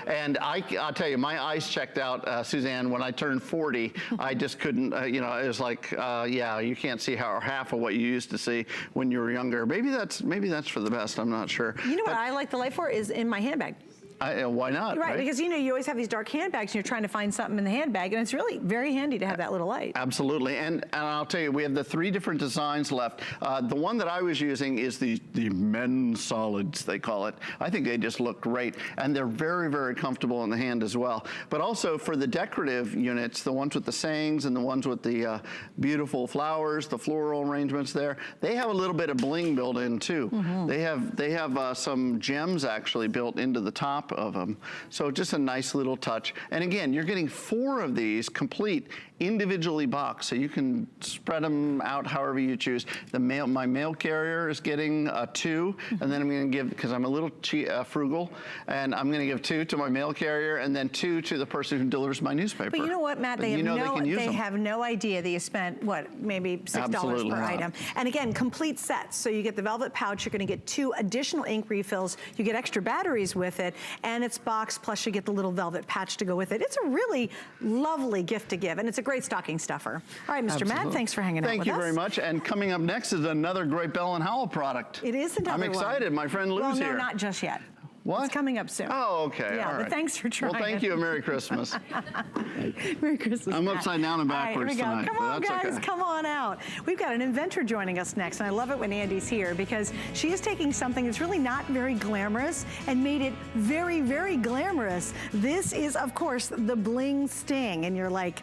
[SPEAKER 9] And I'll tell you, my eyes checked out, Suzanne, when I turned 40. I just couldn't, you know, it was like, yeah, you can't see half of what you used to see when you were younger. Maybe that's for the best. I'm not sure.
[SPEAKER 6] You know what I like the light for is in my handbag.
[SPEAKER 9] Why not?
[SPEAKER 6] Right, because you know, you always have these dark handbags and you're trying to find something in the handbag, and it's really very handy to have that little light.
[SPEAKER 9] Absolutely, and I'll tell you, we have the 3 different designs left. The one that I was using is the men's solids, they call it. I think they just look great, and they're very, very comfortable in the hand as well. But also for the decorative units, the ones with the sayings and the ones with the beautiful flowers, the floral arrangements there, they have a little bit of bling built in too. Mm-hmm. They have some gems actually built into the top of them. So just a nice little touch. And again, you're getting 4 of these complete, individually boxed, so you can spread them out however you choose. My mail carrier is getting 2, and then I'm going to give, because I'm a little frugal, and I'm going to give 2 to my mail carrier, and then 2 to the person who delivers my newspaper.
[SPEAKER 6] But you know what, Matt? They have no idea that you spent, what, maybe $6 per item. And again, complete sets. So you get the velvet pouch, you're going to get 2 additional ink refills, you get extra batteries with it, and it's boxed, plus you get the little velvet patch to go with it. It's a really lovely gift to give, and it's a great stocking stuffer. All right, Mr. Matt, thanks for hanging out with us.
[SPEAKER 9] Thank you very much. And coming up next is another great Bell & Howell product.
[SPEAKER 6] It is another one.
[SPEAKER 9] I'm excited. My friend Lou's here.
[SPEAKER 6] Well, no, not just yet.
[SPEAKER 9] What?
[SPEAKER 6] It's coming up soon.
[SPEAKER 9] Oh, okay.
[SPEAKER 6] Yeah,
[SPEAKER 9] all right.
[SPEAKER 6] But thanks for trying.
[SPEAKER 9] Well, thank you. Merry Christmas.
[SPEAKER 6] Merry Christmas,
[SPEAKER 9] I'm
[SPEAKER 6] Matt.
[SPEAKER 9] upside down and backwards tonight.
[SPEAKER 6] Come on, guys.
[SPEAKER 9] Okay.
[SPEAKER 6] Come on out. We've got an inventor joining us next, and I love it when Andy's here because she is taking something that's really not very glamorous and made it very, very glamorous. This is, of course, the Bling Sting, and you're like,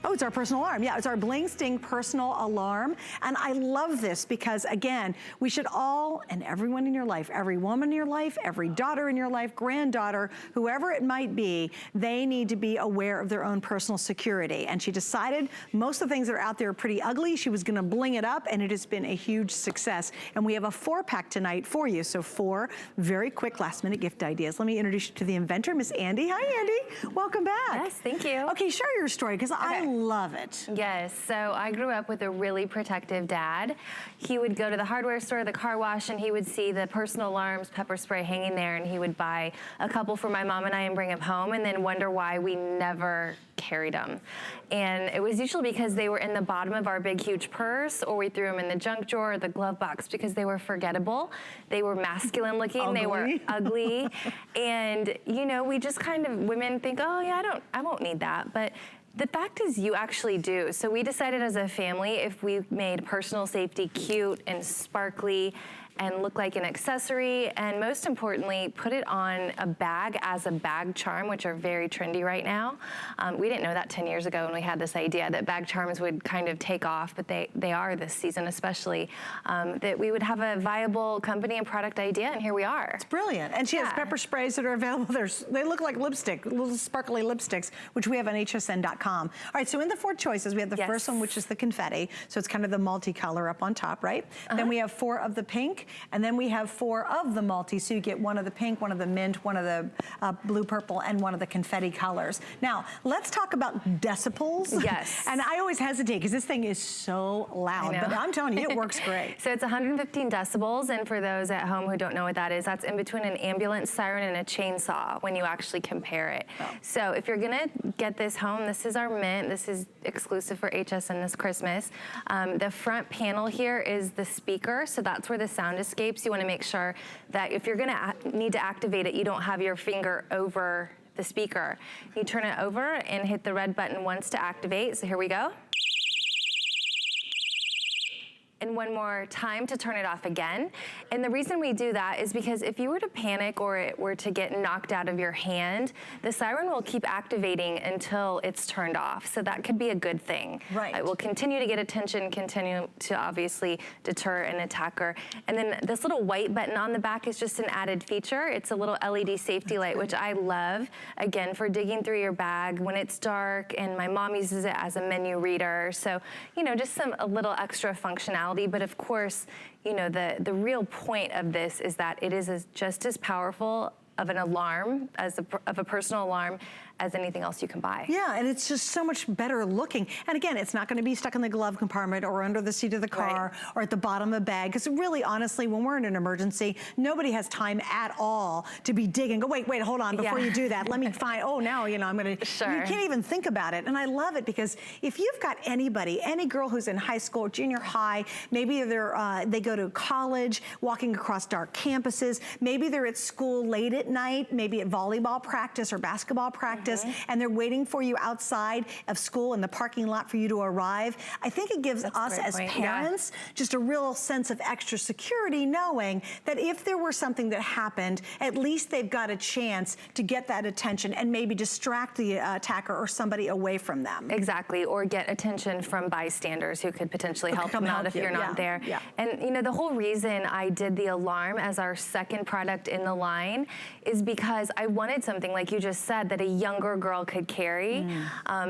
[SPEAKER 6] oh, it's our personal alarm. Yeah, it's our Bling Sting personal alarm. And I love this because, again, we should all, and everyone in your life, every woman in your life, every daughter in your life, granddaughter, whoever it might be, they need to be aware of their own personal security. And she decided most of the things that are out there are pretty ugly. She was gonna bling it up, and it has been a huge success. And we have a 4-pack tonight for you. So 4 very quick last-minute gift ideas. Let me introduce you to the inventor, Miss Andy. Hi, Andy. Welcome back.
[SPEAKER 10] Yes, thank you.
[SPEAKER 6] Okay, share your story, because I love it.
[SPEAKER 10] Yes, so I grew up with a really protective dad. He would go to the hardware store, the car wash, and he would see the personal alarms, pepper spray hanging there, and he would buy a couple for my mom and I and bring them home, and then wonder why we never carried them. And it was usually because they were in the bottom of our big, huge purse, or we threw them in the junk drawer or the glove box because they were forgettable. They were masculine looking, they were ugly. And, you know, we just kind of, women think, oh yeah, I won't need that. But the fact is you actually do. So we decided as a family, if we made personal safety cute and sparkly and look like an accessory, and most importantly, put it on a bag as a bag charm, which are very trendy right now. We didn't know that 10 years ago when we had this idea that bag charms would kind of take off, but they are this season especially, that we would have a viable company and product idea, and here we are.
[SPEAKER 6] It's brilliant. And she has pepper sprays that are available. They look like lipstick, little sparkly lipsticks, which we have on hsn.com. All right, so in the 4 choices, we have the first one, which is the confetti. So it's kind of the multicolor up on top, right? Then we have 4 of the pink, and then we have 4 of the multi, so you get 1 of the pink, 1 of the mint, 1 of the blue purple, and 1 of the confetti colors. Now, let's talk about decibels.
[SPEAKER 10] Yes.
[SPEAKER 6] And I always hesitate because this thing is so loud, but I'm telling you, it works great.
[SPEAKER 10] So it's 115 decibels, and for those at home who don't know what that is, that's in between an ambulance siren and a chainsaw when you actually compare it. Oh. So if you're gonna get this home, this is our mint. This is exclusive for HSN this Christmas. The front panel here is the speaker, so that's where the sound escapes. You want to make sure that if you're going to need to activate it, you don't have your finger over the speaker. You turn it over and hit the red button once to activate. So here we go. and one more time to turn it off again. And the reason we do that is because if you were to panic or it were to get knocked out of your hand, the siren will keep activating until it's turned off. So that could be a good thing.
[SPEAKER 6] Right.
[SPEAKER 10] It will continue to get attention, continue to obviously deter an attacker. And then this little white button on the back is just an added feature. It's a little LED safety light, which I love, again, for digging through your bag when it's dark, and my mom uses it as a menu reader. So, you know, just a little extra functionality. But of course, you know, the real point of this is that it is just as powerful of an alarm, of a personal alarm, as anything else you can buy.
[SPEAKER 6] Yeah, and it's just so much better looking. And again, it's not gonna be stuck in the glove compartment or under the seat of the car or at the bottom of the bag, because really, honestly, when we're in an emergency, nobody has time at all to be digging. Go, wait, hold on, before you do that, let me find, oh, now, you know, I'm gonna, you can't even think about it. And I love it because if you've got anybody, any girl who's in high school, junior high, maybe they go to college, walking across dark campuses, maybe they're at school late at night, maybe at volleyball practice or basketball practice, and they're waiting for you outside of school in the parking lot for you to arrive. I think it gives us as parents just a real sense of extra security, knowing that if there were something that happened, at least they've got a chance to get that attention and maybe distract the attacker or somebody away from them.
[SPEAKER 10] Exactly, or get attention from bystanders who could potentially help them out if you're not there. And you know, the whole reason I did the alarm as our second product in the line is because I wanted something, like you just said, that a younger girl could carry,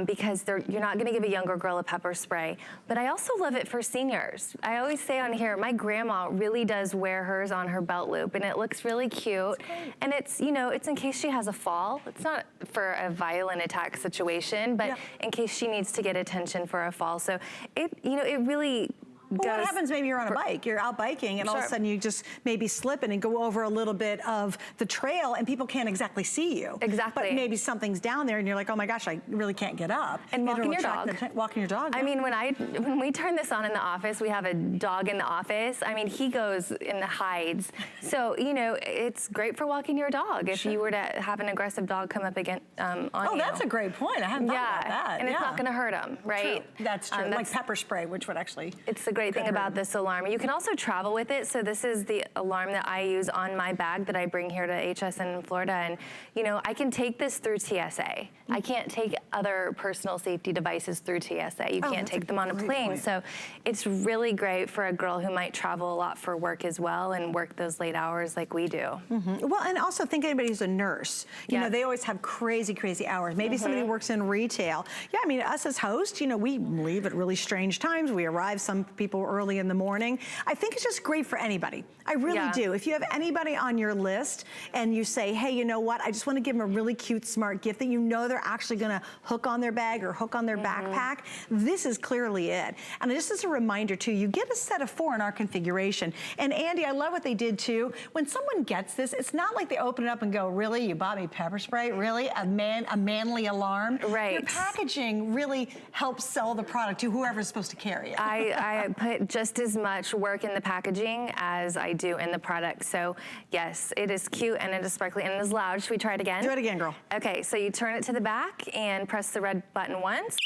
[SPEAKER 10] because you're not gonna give a younger girl a pepper spray. But I also love it for seniors. I always say on here, my grandma really does wear hers on her belt loop, and it looks really cute. And it's, you know, it's in case she has a fall. It's not for a violent attack situation, but in case she needs to get attention for a fall. So it, you know, it really
[SPEAKER 6] Well, what happens, maybe you're on a bike, you're out biking, and all of a sudden you just maybe slip and go over a little bit of the trail, and people can't exactly see you.
[SPEAKER 10] Exactly.
[SPEAKER 6] But maybe something's down there, and you're like, oh my gosh, I really can't get up.
[SPEAKER 10] And walking your dog.
[SPEAKER 6] Walking your dog.
[SPEAKER 10] I mean, when we turn this on in the office, we have a dog in the office. I mean, he goes in the hides. So, you know, it's great for walking your dog if you were to have an aggressive dog come up again on you.
[SPEAKER 6] Oh, that's a great point. I hadn't thought about that.
[SPEAKER 10] And it's not gonna hurt him, right?
[SPEAKER 6] True. That's true. Like pepper spray, which would actually.
[SPEAKER 10] It's the great thing about this alarm. You can also travel with it. So this is the alarm that I use on my bag that I bring here to HSN in Florida. And, you know, I can take this through TSA. I can't take other personal safety devices through TSA. You can't take them on a plane. So it's really great for a girl who might travel a lot for work as well and work those late hours like we do.
[SPEAKER 6] Well, and also think anybody who's a nurse. You know, they always have crazy, crazy hours. Maybe somebody who works in retail. Yeah, I mean, us as hosts, you know, we leave at really strange times. We arrive, some people early in the morning. I think it's just great for anybody. I really do. If you have anybody on your list and you say, hey, you know what, I just want to give them a really cute, smart gift that you know they're actually going to hook on their bag or hook on their backpack, this is clearly it. And just as a reminder too, you get a set of 4 in our configuration. And Andy, I love what they did too. When someone gets this, it's not like they open it up and go, really, you bought me pepper spray? Really? A manly alarm?
[SPEAKER 10] Right.
[SPEAKER 6] Your packaging really helps sell the product to whoever's supposed to carry it.
[SPEAKER 10] I put just as much work in the packaging as I do in the product. So yes, it is cute and it is sparkly and it is loud. Should we try it again?
[SPEAKER 6] Do it again, girl.
[SPEAKER 10] Okay, so you turn it to the back and press the red button once.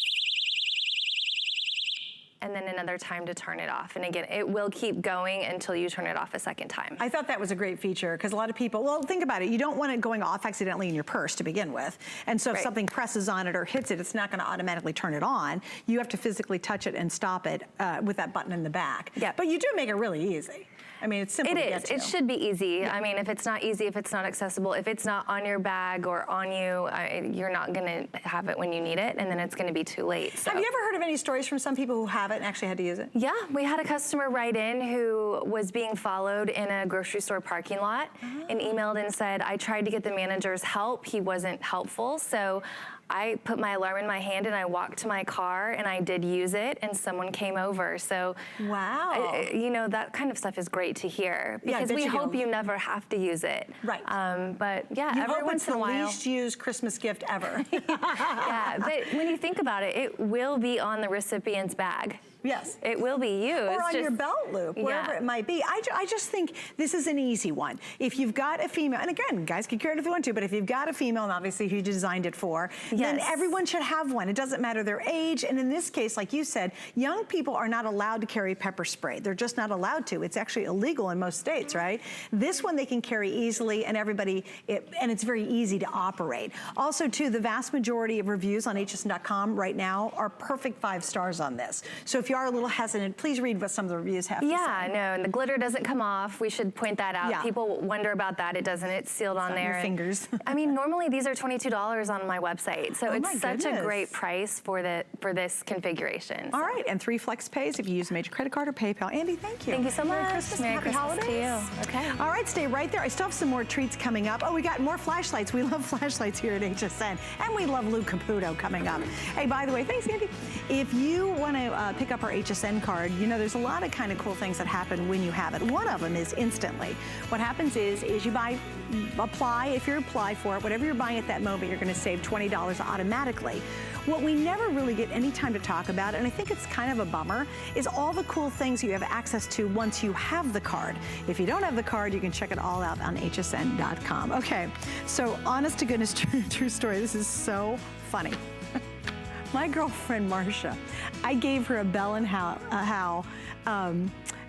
[SPEAKER 10] And then another time to turn it off. And again, it will keep going until you turn it off a second time.
[SPEAKER 6] I thought that was a great feature because a lot of people, well, think about it. You don't want it going off accidentally in your purse to begin with. And so if something presses on it or hits it, it's not gonna automatically turn it on. You have to physically touch it and stop it with that button in the back.
[SPEAKER 10] Yeah.
[SPEAKER 6] But you do make it really easy. I mean, it's simple to get to.
[SPEAKER 10] It should be easy. I mean, if it's not easy, if it's not accessible, if it's not on your bag or on you, you're not gonna have it when you need it, and then it's gonna be too late. So.
[SPEAKER 6] Have you ever heard of any stories from some people who have it and actually had to use it?
[SPEAKER 10] Yeah, we had a customer write in who was being followed in a grocery store parking lot and emailed and said, I tried to get the manager's help. He wasn't helpful. So I put my alarm in my hand and I walked to my car and I did use it and someone came over. So,
[SPEAKER 6] wow.
[SPEAKER 10] You know, that kind of stuff is great to hear because we hope you never have to use it.
[SPEAKER 6] Right.
[SPEAKER 10] But yeah, every once in a while.
[SPEAKER 6] You hope it's the least used Christmas gift ever.
[SPEAKER 10] Yeah, but when you think about it, it will be on the recipient's bag.
[SPEAKER 6] Yes.
[SPEAKER 10] It will be used.
[SPEAKER 6] Or on your belt loop, wherever it might be. I just think this is an easy one. If you've got a female, and again, guys can carry it if they want to, but if you've got a female, and obviously who you designed it for, then everyone should have one. It doesn't matter their age, and in this case, like you said, young people are not allowed to carry pepper spray. They're just not allowed to. It's actually illegal in most states, right? This one they can carry easily, and everybody, and it's very easy to operate. Also, too, the vast majority of reviews on HSN.com right now are perfect 5 stars on this. So if you are a little hesitant, please read what some of the reviews have to say.
[SPEAKER 10] Yeah, no, and the glitter doesn't come off. We should point that out.
[SPEAKER 6] Yeah.
[SPEAKER 10] People wonder about that. It doesn't. It's sealed on there.
[SPEAKER 6] Your fingers.
[SPEAKER 10] I mean, normally these are $22 on my website, so it's such a great price for this configuration.
[SPEAKER 6] All right, and 3 flex pays if you use a major credit card or PayPal. Andy, thank you.
[SPEAKER 10] Thank you so much.
[SPEAKER 6] Merry Christmas,
[SPEAKER 10] Merry
[SPEAKER 6] happy
[SPEAKER 10] Christmas
[SPEAKER 6] holidays.
[SPEAKER 10] to you. Okay.
[SPEAKER 6] All right, stay right there. I still have some more treats coming up. Oh, we got more flashlights. We love flashlights here at HSN, and we love Lou Caputo coming up. Hey, by the way, thanks, Andy. If you want to pick up our HSN card, you know there's a lot of kind of cool things that happen when you have it. One of them is instantly. What happens is you apply, if you apply for it, whatever you're buying at that moment, you're going to save $20 automatically. What we never really get any time to talk about, and I think it's kind of a bummer, is all the cool things you have access to once you have the card. If you don't have the card, you can check it all out on hsn.com. Okay, so honest to goodness, true story. This is so funny. My girlfriend, Marcia, I gave her a Bell and Howell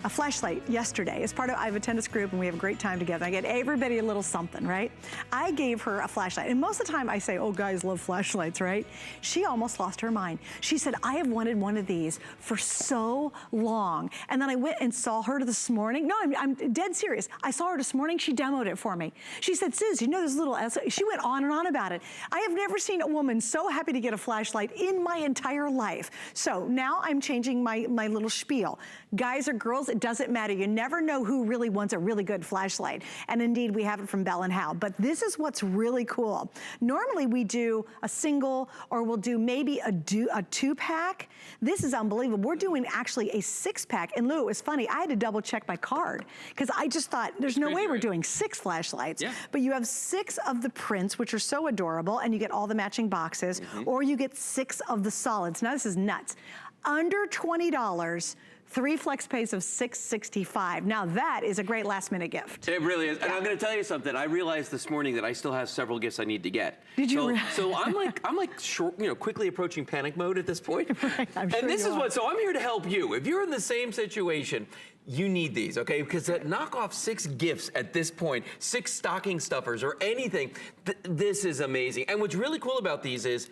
[SPEAKER 6] a flashlight yesterday. As part of, I have a tennis group and we have a great time together. I get everybody a little something, right? I gave her a flashlight. And most of the time I say, oh, guys love flashlights, right? She almost lost her mind. She said, I have wanted one of these for so long. And then I went and saw her this morning. No, I'm dead serious. I saw her this morning. She demoed it for me. She said, Sis, you know this little, she went on and on about it. I have never seen a woman so happy to get a flashlight in my entire life. So now I'm changing my little spiel. Guys or girls, it doesn't matter. You never know who really wants a really good flashlight. And indeed, we have it from Bell & Howell. But this is what's really cool. Normally, we do a single or we'll do maybe a 2-pack. This is unbelievable. We're doing actually a 6-pack. And Lou, it was funny. I had to double check my card because I just thought there's no way we're doing 6 flashlights. Yeah. But you have 6 of the prints, which are so adorable, and you get all the matching boxes, or you get 6 of the solids. Now, this is nuts. Under $20, 3 flex pays of $6.65. Now that is a great last minute gift.
[SPEAKER 11] It really is. And I'm going to tell you something. I realized this morning that I still have several gifts I need to get.
[SPEAKER 6] Did you?
[SPEAKER 11] So I'm like short, quickly approaching panic mode at this point.
[SPEAKER 6] Right, I'm sure
[SPEAKER 11] and this
[SPEAKER 6] you
[SPEAKER 11] is
[SPEAKER 6] are.
[SPEAKER 11] what. So I'm here to help you. If you're in the same situation, you need these, okay? Because to knock off 6 gifts at this point, 6 stocking stuffers or anything, this is amazing. And what's really cool about these is,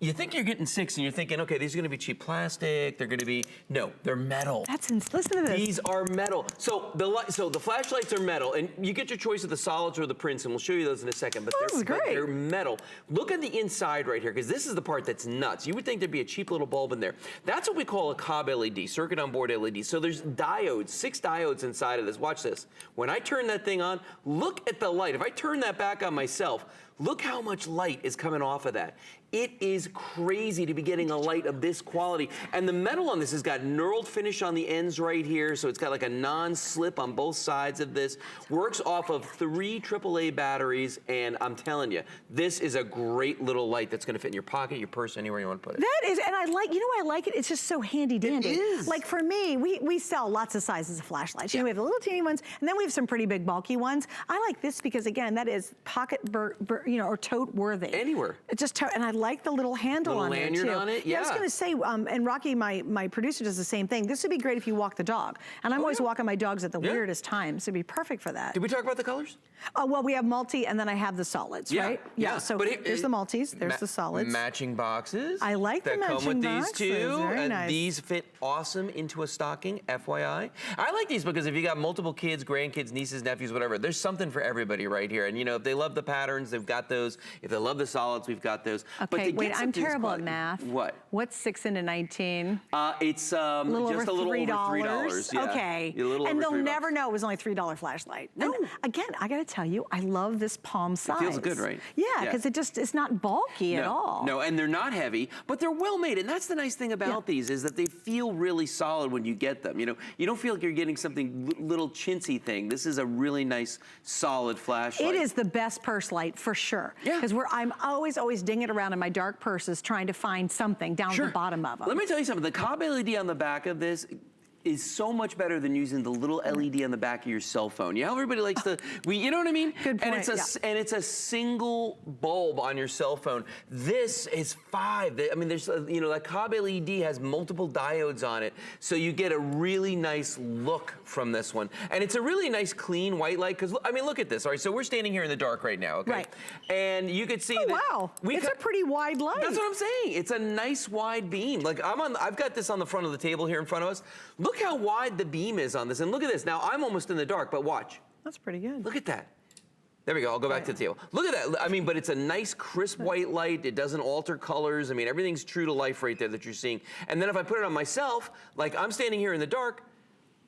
[SPEAKER 11] you think you're getting 6 and you're thinking, okay, these are gonna be cheap plastic, they're gonna be, no, they're metal.
[SPEAKER 6] Listen to this.
[SPEAKER 11] These are metal. So the flashlights are metal, and you get your choice of the solids or the prints, and we'll show you those in a second, but they're metal. Look at the inside right here, because this is the part that's nuts. You would think there'd be a cheap little bulb in there. That's what we call a cob LED, circuit on board LED. So there's diodes, 6 diodes inside of this. Watch this. When I turn that thing on, look at the light. If I turn that back on myself, look how much light is coming off of that. It is crazy to be getting a light of this quality. And the metal on this has got knurled finish on the ends right here, so it's got like a non-slip on both sides of this. Works off of 3 AAA batteries, and I'm telling you, this is a great little light that's gonna fit in your pocket, your purse, anywhere you wanna put it.
[SPEAKER 6] That is, and I like, you know why I like it? It's just so handy dandy.
[SPEAKER 11] It is.
[SPEAKER 6] Like for me, we sell lots of sizes of flashlights. You know, we have the little teeny ones, and then we have some pretty big bulky ones. I like this because again, that is pocket, or tote worthy.
[SPEAKER 11] Anywhere.
[SPEAKER 6] It's just, and I like the little handle on there too.
[SPEAKER 11] Lanyard on it, yeah.
[SPEAKER 6] I was gonna say, and Rocky, my producer, does the same thing. This would be great if you walk the dog. And I'm always walking my dogs at the weirdest times. It'd be perfect for that.
[SPEAKER 11] Did we talk about the colors?
[SPEAKER 6] Well, we have multi, and then I have the solids, right? Yeah. So there's the multis, there's the solids.
[SPEAKER 11] Matching boxes.
[SPEAKER 6] I like the matching boxes.
[SPEAKER 11] That come with these too.
[SPEAKER 6] Very nice.
[SPEAKER 11] These fit awesome into a stocking, FYI. I like these because if you got multiple kids, grandkids, nieces, nephews, whatever, there's something for everybody right here. And if they love the patterns, they've got those. If they love the solids, we've got those.
[SPEAKER 6] Okay, wait, I'm terrible at math.
[SPEAKER 11] What?
[SPEAKER 6] What's 6 into 19?
[SPEAKER 11] It's just a little over $3. Yeah.
[SPEAKER 6] Okay.
[SPEAKER 11] A little
[SPEAKER 6] and
[SPEAKER 11] over
[SPEAKER 6] they'll
[SPEAKER 11] $3.
[SPEAKER 6] never know it was only $3 flashlight. No. And again, I gotta tell you, I love this palm size.
[SPEAKER 11] It feels good, right?
[SPEAKER 6] Yeah, because it's not bulky at all.
[SPEAKER 11] No, and they're not heavy, but they're well made. And that's the nice thing about these is that they feel really solid when you get them. You don't feel like you're getting something little chintzy thing. This is a really nice, solid flashlight.
[SPEAKER 6] It is the best purse light for sure.
[SPEAKER 7] Yeah.
[SPEAKER 6] Because I'm always dinging around in my dark purses trying to find something down at the bottom of them.
[SPEAKER 11] Let me tell you something. The Cobb LED on the back of this is so much better than using the little LED on the back of your cell phone. You know how everybody likes to, you know what I mean?
[SPEAKER 6] Good point,
[SPEAKER 11] and it's a single bulb on your cell phone. This is 5. I mean, there's, you know, that Cobb LED has multiple diodes on it, so you get a really nice look from this one. And it's a really nice clean white light, because, I mean, look at this. All right, so we're standing here in the dark right now, okay?
[SPEAKER 6] Right.
[SPEAKER 11] And you could see
[SPEAKER 6] wow, it's a pretty wide light.
[SPEAKER 11] That's what I'm saying. It's a nice wide beam. Like, I've got this on the front of the table here in front of us. Look how wide the beam is on this. And look at this. Now, I'm almost in the dark, but watch.
[SPEAKER 6] That's pretty good.
[SPEAKER 11] Look at that. There we go. I'll go back to the table. Look at that. I mean, but it's a nice, crisp white light. It doesn't alter colors. I mean, everything's true to life right there that you're seeing. And then if I put it on myself, like I'm standing here in the dark,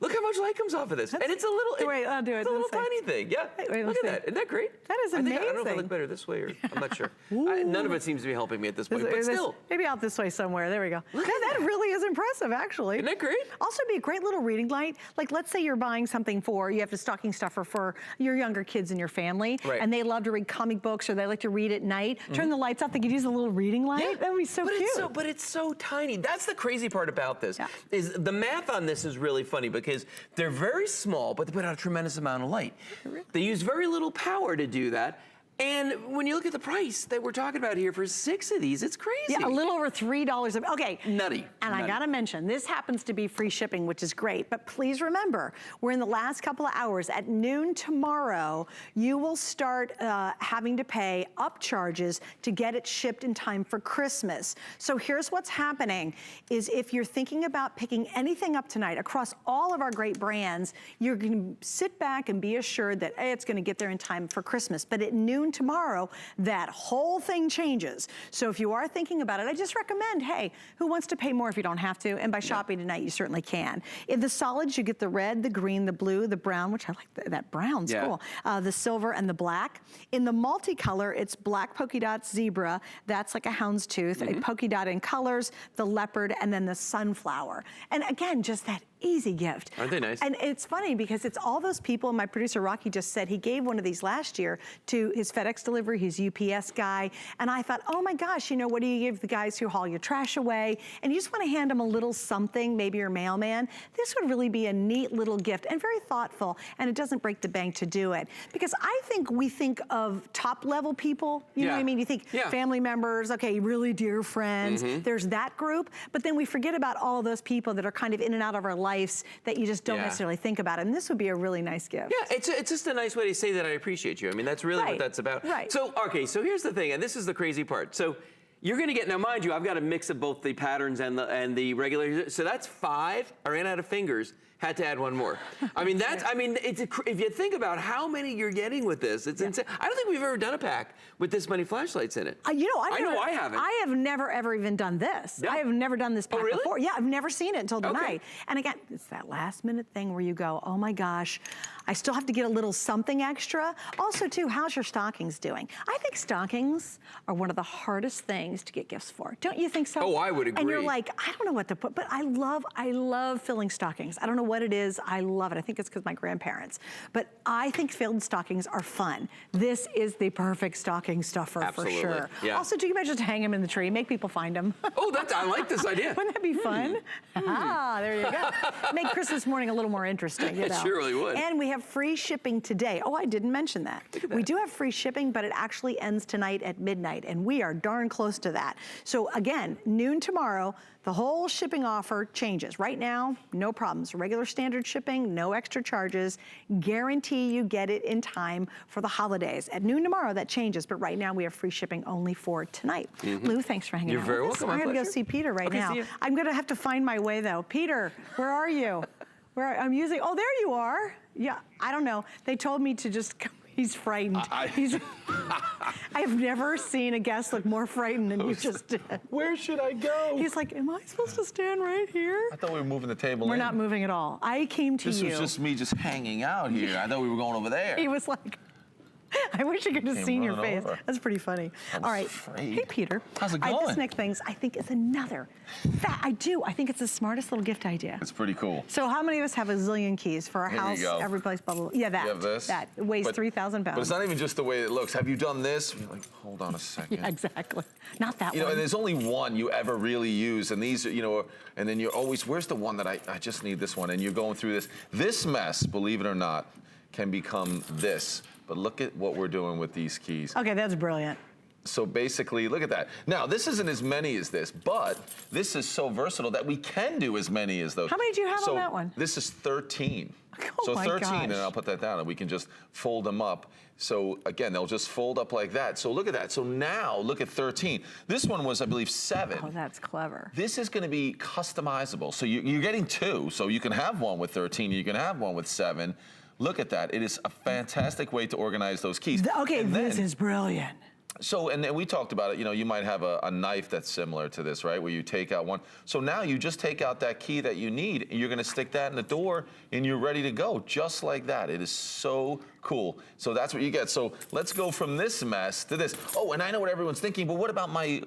[SPEAKER 11] look how much light comes off of this. And it's a little,
[SPEAKER 6] wait, I'll do it.
[SPEAKER 11] It's a little tiny thing. Yeah.
[SPEAKER 6] Wait,
[SPEAKER 11] look at that. Isn't that great?
[SPEAKER 6] That is
[SPEAKER 11] amazing.
[SPEAKER 6] amazing.
[SPEAKER 11] I don't know if I look better this way or I'm not sure. None of it seems to be helping me at this point, but still.
[SPEAKER 6] Maybe out this way somewhere. There we go. That really is impressive, actually.
[SPEAKER 11] Isn't that great?
[SPEAKER 6] Also be a great little reading light. Like, let's say you're buying something you have a stocking stuffer for your younger kids in your family, and they love to read comic books or they like to read at night. Turn the lights off. They could use a little reading light. Yeah. That would be so cute.
[SPEAKER 11] But it's so tiny. That's the crazy part about this. Is the math on this is really funny because they're very small, but they put out a tremendous amount of light. They use very little power to do that. And when you look at the price that we're talking about here for 6 of these, it's crazy.
[SPEAKER 6] Yeah, a little over $3. Okay.
[SPEAKER 11] Nutty.
[SPEAKER 6] And I gotta mention, this happens to be free shipping, which is great, but please remember, we're in the last couple of hours. At noon tomorrow, you will start having to pay upcharges to get it shipped in time for Christmas. So here's what's happening, is if you're thinking about picking anything up tonight across all of our great brands, you're gonna sit back and be assured that it's gonna get there in time for Christmas. But at noon tomorrow, that whole thing changes. So if you are thinking about it, I just recommend, hey, who wants to pay more if you don't have to? And by shopping tonight, you certainly can. In the solids, you get the red, the green, the blue, the brown, which I like that brown's cool, the silver and the black. In the multicolor, it's black polka dot zebra. That's like a houndstooth, a polka dot in colors, the leopard, and then the sunflower. And again, just that easy gift.
[SPEAKER 11] Aren't they nice?
[SPEAKER 6] And it's funny because it's all those people, my producer Rocky just said he gave one of these last year to his FedEx delivery, his UPS guy, and I thought, oh my gosh, you know, what do you give the guys who haul your trash away? And you just want to hand them a little something, maybe your mailman. This would really be a neat little gift and very thoughtful, and it doesn't break the bank to do it. Because I think we think of top level people, you know what I mean? You think family members, okay, really dear friends, there's that group, but then we forget about all of those people that are kind of in and out of our lives that you just don't necessarily think about. And this would be a really nice gift.
[SPEAKER 11] Yeah, it's just a nice way to say that I appreciate you. I mean, that's really what that's about.
[SPEAKER 6] Right.
[SPEAKER 11] So, okay, so here's the thing, and this is the crazy part. So you're gonna get, now mind you, I've got a mix of both the patterns and the regular, so that's 5. I ran out of fingers. Had to add one more. I mean, if you think about how many you're getting with this, it's insane. I don't think we've ever done a pack with this many flashlights in it.
[SPEAKER 6] You know, I
[SPEAKER 11] know I haven't.
[SPEAKER 6] I have never ever even done this. I have never done this pack before. Yeah, I've never seen it until tonight. And again, it's that last minute thing where you go, oh my gosh, I still have to get a little something extra. Also too, how's your stockings doing? I think stockings are one of the hardest things to get gifts for. Don't you think so?
[SPEAKER 11] Oh, I would agree.
[SPEAKER 6] And you're like, I don't know what to put, but I love filling stockings. I don't know what it is. I love it. I think it's because my grandparents. But I think filled stockings are fun. This is the perfect stocking stuffer for sure.
[SPEAKER 11] Yeah.
[SPEAKER 6] Also, do you imagine just hang them in the tree, make people find them?
[SPEAKER 11] Oh, I like this idea.
[SPEAKER 6] Wouldn't that be fun? Ah, there you go. Make Christmas morning a little more interesting, you know.
[SPEAKER 11] It sure really would.
[SPEAKER 6] And we have free shipping today. Oh, I didn't mention that.
[SPEAKER 11] Look at that.
[SPEAKER 6] We do have free shipping, but it actually ends tonight at midnight, and we are darn close to that. So again, noon tomorrow, the whole shipping offer changes. Right now, no problems. Regular standard shipping, no extra charges. Guarantee you get it in time for the holidays. At noon tomorrow, that changes, but right now we have free shipping only for tonight. Lou, thanks for hanging out with us.
[SPEAKER 11] You're very welcome.
[SPEAKER 6] I gotta go see Peter right now.
[SPEAKER 11] See you.
[SPEAKER 6] I'm gonna have to find my way though. Peter, where are you? Oh, there you are. Yeah, I don't know. They told me to just come. He's frightened. I have never seen a guest look more frightened than you just did.
[SPEAKER 9] Where should I go?
[SPEAKER 6] He's like, am I supposed to stand right here?
[SPEAKER 9] I thought we were moving the table
[SPEAKER 6] We're not moving at all. I came to you.
[SPEAKER 9] This was just me just hanging out here. I thought we were going over there.
[SPEAKER 6] He was like, I wish you could have seen your face.
[SPEAKER 12] Over.
[SPEAKER 6] That's pretty funny. All right.
[SPEAKER 12] Afraid.
[SPEAKER 6] Hey, Peter.
[SPEAKER 12] How's it going?
[SPEAKER 6] This next thing, I think is another. I think it's the smartest little gift idea.
[SPEAKER 12] It's pretty cool.
[SPEAKER 6] So how many of us have a zillion keys for our
[SPEAKER 12] Here
[SPEAKER 6] house,
[SPEAKER 12] we go.
[SPEAKER 6] every place, blah, blah, blah. Yeah, that.
[SPEAKER 12] You have this?
[SPEAKER 6] That. It weighs 3,000 pounds.
[SPEAKER 12] But it's not even just the way it looks. Have you done this? You're like, hold on a second.
[SPEAKER 6] Yeah, exactly. Not that
[SPEAKER 12] You know,
[SPEAKER 6] one.
[SPEAKER 12] and there's only one you ever really use, and these, you know, and then you're always, where's the one that I just need this one, and you're going through this. This mess, believe it or not, can become this. But look at what we're doing with these keys.
[SPEAKER 6] Okay, that's brilliant.
[SPEAKER 12] So basically, look at that. Now, this isn't as many as this, but this is so versatile that we can do as many as those.
[SPEAKER 6] How many do you have on that one?
[SPEAKER 12] This is 13.
[SPEAKER 6] Oh
[SPEAKER 12] so
[SPEAKER 6] my
[SPEAKER 12] 13,
[SPEAKER 6] gosh.
[SPEAKER 12] and I'll put that down, and we can just fold them up. So again, they'll just fold up like that. So look at that. So now, look at 13. This one was, I believe, 7.
[SPEAKER 6] Oh, that's clever.
[SPEAKER 12] This is going to be customizable. So you're getting 2. So you can have one with 13. You can have one with 7. Look at that. It is a fantastic way to organize those keys.
[SPEAKER 6] Okay, this is brilliant.
[SPEAKER 12] So, and then we talked about it, you know, you might have a knife that's similar to this, right? Where you take out one. So now you just take out that key that you need, and you're gonna stick that in the door, and you're ready to go, just like that. It is so cool. So that's what you get. So let's go from this mess to this. Oh, and I know what everyone's thinking, but what about my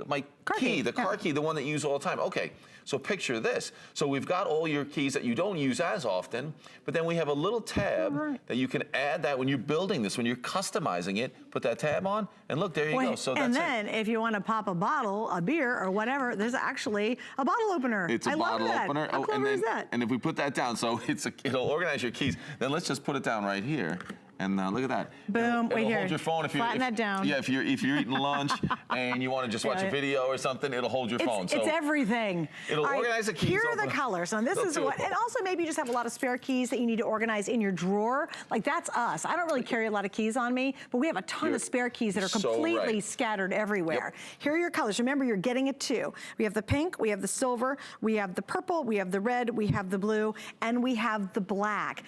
[SPEAKER 12] key, the car key, the one that you use all the time? Okay, so picture this. So we've got all your keys that you don't use as often, but then we have a little tab that you can add that when you're building this, when you're customizing it, put that tab on, and look, there you go. So
[SPEAKER 6] and
[SPEAKER 12] that's
[SPEAKER 6] then if you want to pop a bottle, a beer, or whatever, there's actually a bottle opener.
[SPEAKER 12] It's a
[SPEAKER 6] I
[SPEAKER 12] bottle
[SPEAKER 6] love that.
[SPEAKER 12] opener.
[SPEAKER 6] How clever is that?
[SPEAKER 12] And if we put that down, so it'll organize your keys. Then let's just put it down right here. And look at that.
[SPEAKER 6] Boom,
[SPEAKER 12] it'll
[SPEAKER 6] wait here.
[SPEAKER 12] Hold your phone if
[SPEAKER 6] Flatten that down.
[SPEAKER 12] Yeah, if you're eating lunch and you want to just watch a video or something, it'll hold your phone.
[SPEAKER 6] So it's everything.
[SPEAKER 12] It'll organize the keys.
[SPEAKER 6] Here are the colors. And this is what, and also maybe you just have a lot of spare keys that you need to organize in your drawer. Like that's us. I don't really carry a lot of keys on me, but we have a ton of spare keys that are completely scattered everywhere. Here are your colors. Remember, you're getting it too. We have the pink, we have the silver, we have the purple, we have the red, we have the blue, and we have the black.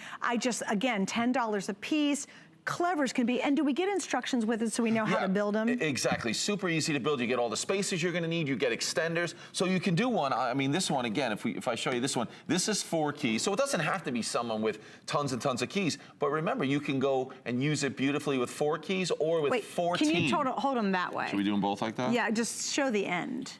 [SPEAKER 6] Again, $10 a piece. Clever as can be. And do we get instructions with it so we know how to build them?
[SPEAKER 12] Exactly. Super easy to build. You get all the spaces you're going to need. You get extenders. So you can do one. I mean, this one, again, if I show you this one, this is 4 keys. So it doesn't have to be someone with tons and tons of keys. But remember, you can go and use it beautifully with 4 keys or with 14.
[SPEAKER 6] Can you hold them that way?
[SPEAKER 12] Should we do them both like that?
[SPEAKER 6] Yeah, just show the end.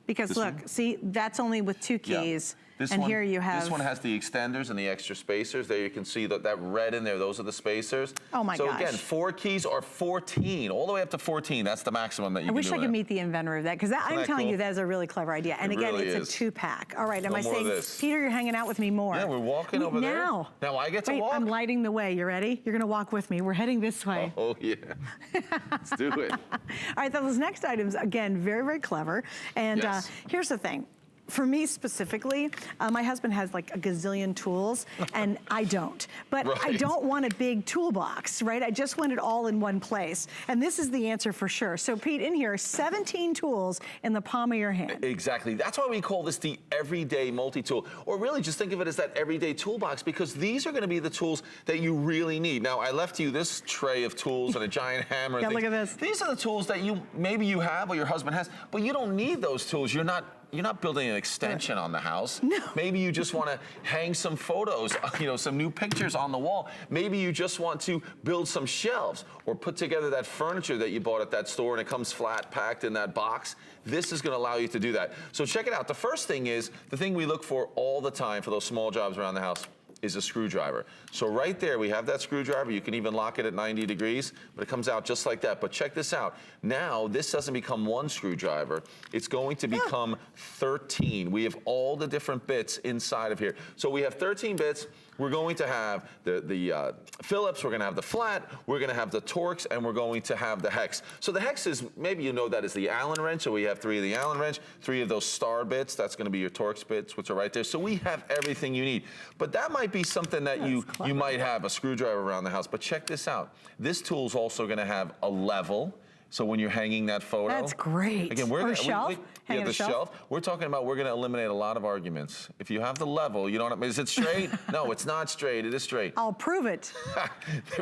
[SPEAKER 6] Because
[SPEAKER 12] this
[SPEAKER 6] look, see, that's only with 2 keys. Here you have...
[SPEAKER 12] This one has the extenders and the extra spacers. There you can see that red in there. Those are the spacers.
[SPEAKER 6] Oh my gosh.
[SPEAKER 12] So again, 4 keys or 14, all the way up to 14. That's the maximum that you can do.
[SPEAKER 6] I wish I could meet the inventor of that, because I'm telling you, that is a really clever idea. And again,
[SPEAKER 12] really
[SPEAKER 6] it's a 2-pack. All right, am
[SPEAKER 12] No
[SPEAKER 6] I
[SPEAKER 12] more
[SPEAKER 6] saying,
[SPEAKER 12] of this.
[SPEAKER 6] Peter, you're hanging out with me more.
[SPEAKER 12] Yeah, we're walking over there. Now I get to walk?
[SPEAKER 6] I'm lighting the way. You ready? You're gonna walk with me. We're heading this way.
[SPEAKER 12] Oh yeah, let's do it.
[SPEAKER 6] All right, those next items, again, very, very clever. And here's the thing. For me specifically, my husband has like a gazillion tools, and I don't. But I don't want a big toolbox, right? I just want it all in one place. And this is the answer for sure. So Pete, in here, 17 tools in the palm of your hand.
[SPEAKER 12] Exactly. That's why we call this the everyday multi-tool. Or really just think of it as that everyday toolbox, because these are going to be the tools that you really need. Now, I left you this tray of tools and a giant hammer.
[SPEAKER 6] Yeah, look at this.
[SPEAKER 12] These are the tools that maybe you have or your husband has, but you don't need those tools. You're not building an extension on the house. No. Maybe you just want to hang some photos, some new pictures on the wall. Maybe you just want to build some shelves or put together that furniture that you bought at that store and it comes flat packed in that box. This is going to allow you to do that. So check it out. The first thing is, the thing we look for all the time for those small jobs around the house is a screwdriver. So right there, we have that screwdriver. You can even lock it at 90 degrees, but it comes out just like that. But check this out. Now, this doesn't become 1 screwdriver. It's going to become 13. We have all the different bits inside of here. So we have 13 bits. We're going to have the Phillips, we're going to have the flat, we're going to have the Torx, and we're going to have the hex. So the hex is, maybe you know that is the Allen wrench, so we have 3 of the Allen wrench, 3 of those star bits, that's going to be your Torx bits, which are right there. So we have everything you need. But that might be something that you might have, a screwdriver around the house. But check this out. This tool is also going to have a level. So when you're hanging that photo.
[SPEAKER 6] That's great.
[SPEAKER 12] Again,
[SPEAKER 6] or a shelf.
[SPEAKER 12] Yeah, the shelf. We're talking about, we're going to eliminate a lot of arguments. If you have the level, you don't, is it straight? No, it's not straight. It is straight.
[SPEAKER 6] I'll prove it.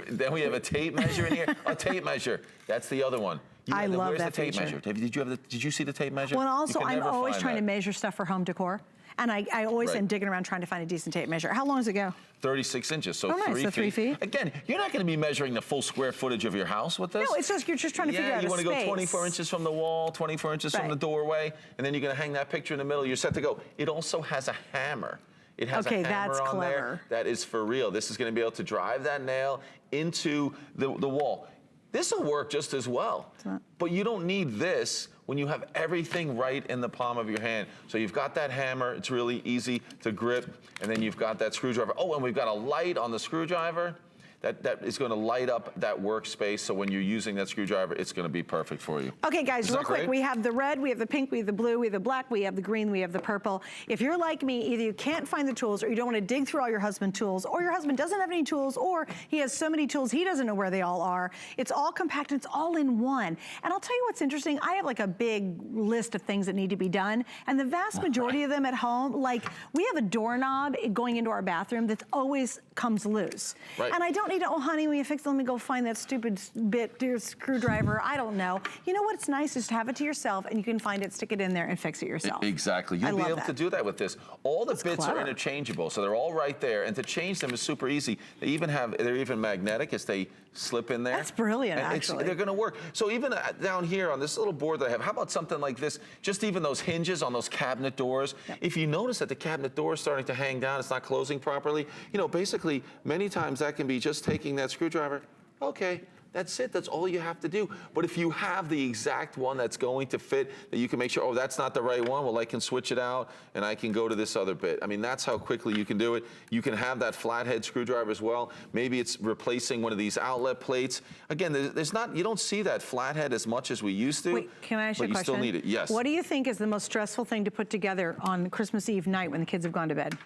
[SPEAKER 12] Then we have a tape measure in here. A tape measure. That's the other one.
[SPEAKER 6] I love
[SPEAKER 12] where's
[SPEAKER 6] that
[SPEAKER 12] the tape
[SPEAKER 6] feature.
[SPEAKER 12] measure? Did you see the tape measure?
[SPEAKER 6] Well, also, I'm always trying to measure stuff for home decor. And I always am digging around trying to find a decent tape measure. How long does it go?
[SPEAKER 12] 36 inches, so,
[SPEAKER 6] nice.
[SPEAKER 12] 3
[SPEAKER 6] So
[SPEAKER 12] feet.
[SPEAKER 6] 3 feet.
[SPEAKER 12] Again, you're not going to be measuring the full square footage of your house with this.
[SPEAKER 6] No, it's just you're just trying to figure out
[SPEAKER 12] you
[SPEAKER 6] a
[SPEAKER 12] want to go
[SPEAKER 6] space.
[SPEAKER 12] 24 inches from the wall, 24 inches from the doorway, and then you're going to hang that picture in the middle. You're set to go. It also has a hammer. It has a hammer
[SPEAKER 6] that's
[SPEAKER 12] on
[SPEAKER 6] clever.
[SPEAKER 12] there. That is for real. This is going to be able to drive that nail into the wall. This will work just as well, but you don't need this when you have everything right in the palm of your hand. So you've got that hammer, it's really easy to grip, and then you've got that screwdriver. Oh, and we've got a light on the screwdriver. That is going to light up that workspace, so when you're using that screwdriver, it's going to be perfect for you.
[SPEAKER 6] Okay, guys, real quick,
[SPEAKER 12] great?
[SPEAKER 6] we have the red, we have the pink, we have the blue, we have the black, we have the green, we have the purple. If you're like me, either you can't find the tools, or you don't want to dig through all your husband's tools, or your husband doesn't have any tools, or he has so many tools he doesn't know where they all are. It's all compact and it's all in one. And I'll tell you what's interesting, I have like a big list of things that need to be done, and the vast majority of them at home, like we have a doorknob going into our bathroom that always comes loose.
[SPEAKER 12] Right.
[SPEAKER 6] And I don't need to, oh honey, when you fix it, let me go find that stupid bit, dear screwdriver. I don't know. You know what's nice is to have it to yourself, and you can find it, stick it in there, and fix it yourself.
[SPEAKER 12] Exactly. You'll be able to do that with this. All the bits are interchangeable, so they're all right there, and to change them is super easy. They're even magnetic as they slip in there.
[SPEAKER 6] That's brilliant, actually.
[SPEAKER 12] They're going to work. So even down here on this little board that I have, how about something like this? Just even those hinges on those cabinet doors. Yep. If you notice that the cabinet door is starting to hang down, it's not closing properly, you know, basically, many times that can be just taking that screwdriver. Okay, that's it. That's all you have to do. But if you have the exact one that's going to fit, that you can make sure, oh, that's not the right one, well, I can switch it out and I can go to this other bit. I mean, that's how quickly you can do it. You can have that flathead screwdriver as well. Maybe it's replacing one of these outlet plates. Again, you don't see that flathead as much as we used to.
[SPEAKER 6] Wait, can I ask you a question?
[SPEAKER 12] But you still need it, yes.
[SPEAKER 6] What do you think is the most stressful thing to put together on Christmas Eve night when the kids have gone to bed?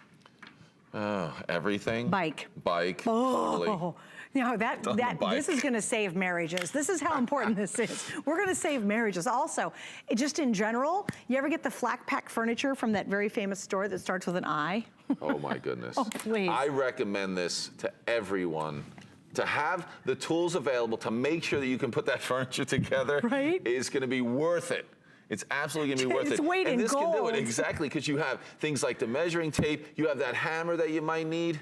[SPEAKER 12] Oh, everything.
[SPEAKER 6] Bike.
[SPEAKER 12] Totally.
[SPEAKER 6] You know, this is going to save marriages. This is how important this is. We're going to save marriages. Also, just in general, you ever get the flat pack furniture from that very famous store that starts with an I?
[SPEAKER 12] Oh my goodness.
[SPEAKER 6] Oh, please.
[SPEAKER 12] I recommend this to everyone. To have the tools available to make sure that you can put that furniture together is going to be worth it. It's absolutely going to be worth it.
[SPEAKER 6] It's weight in
[SPEAKER 12] gold. And this can do it, exactly, because you have things like the measuring tape, you have that hammer that you might need.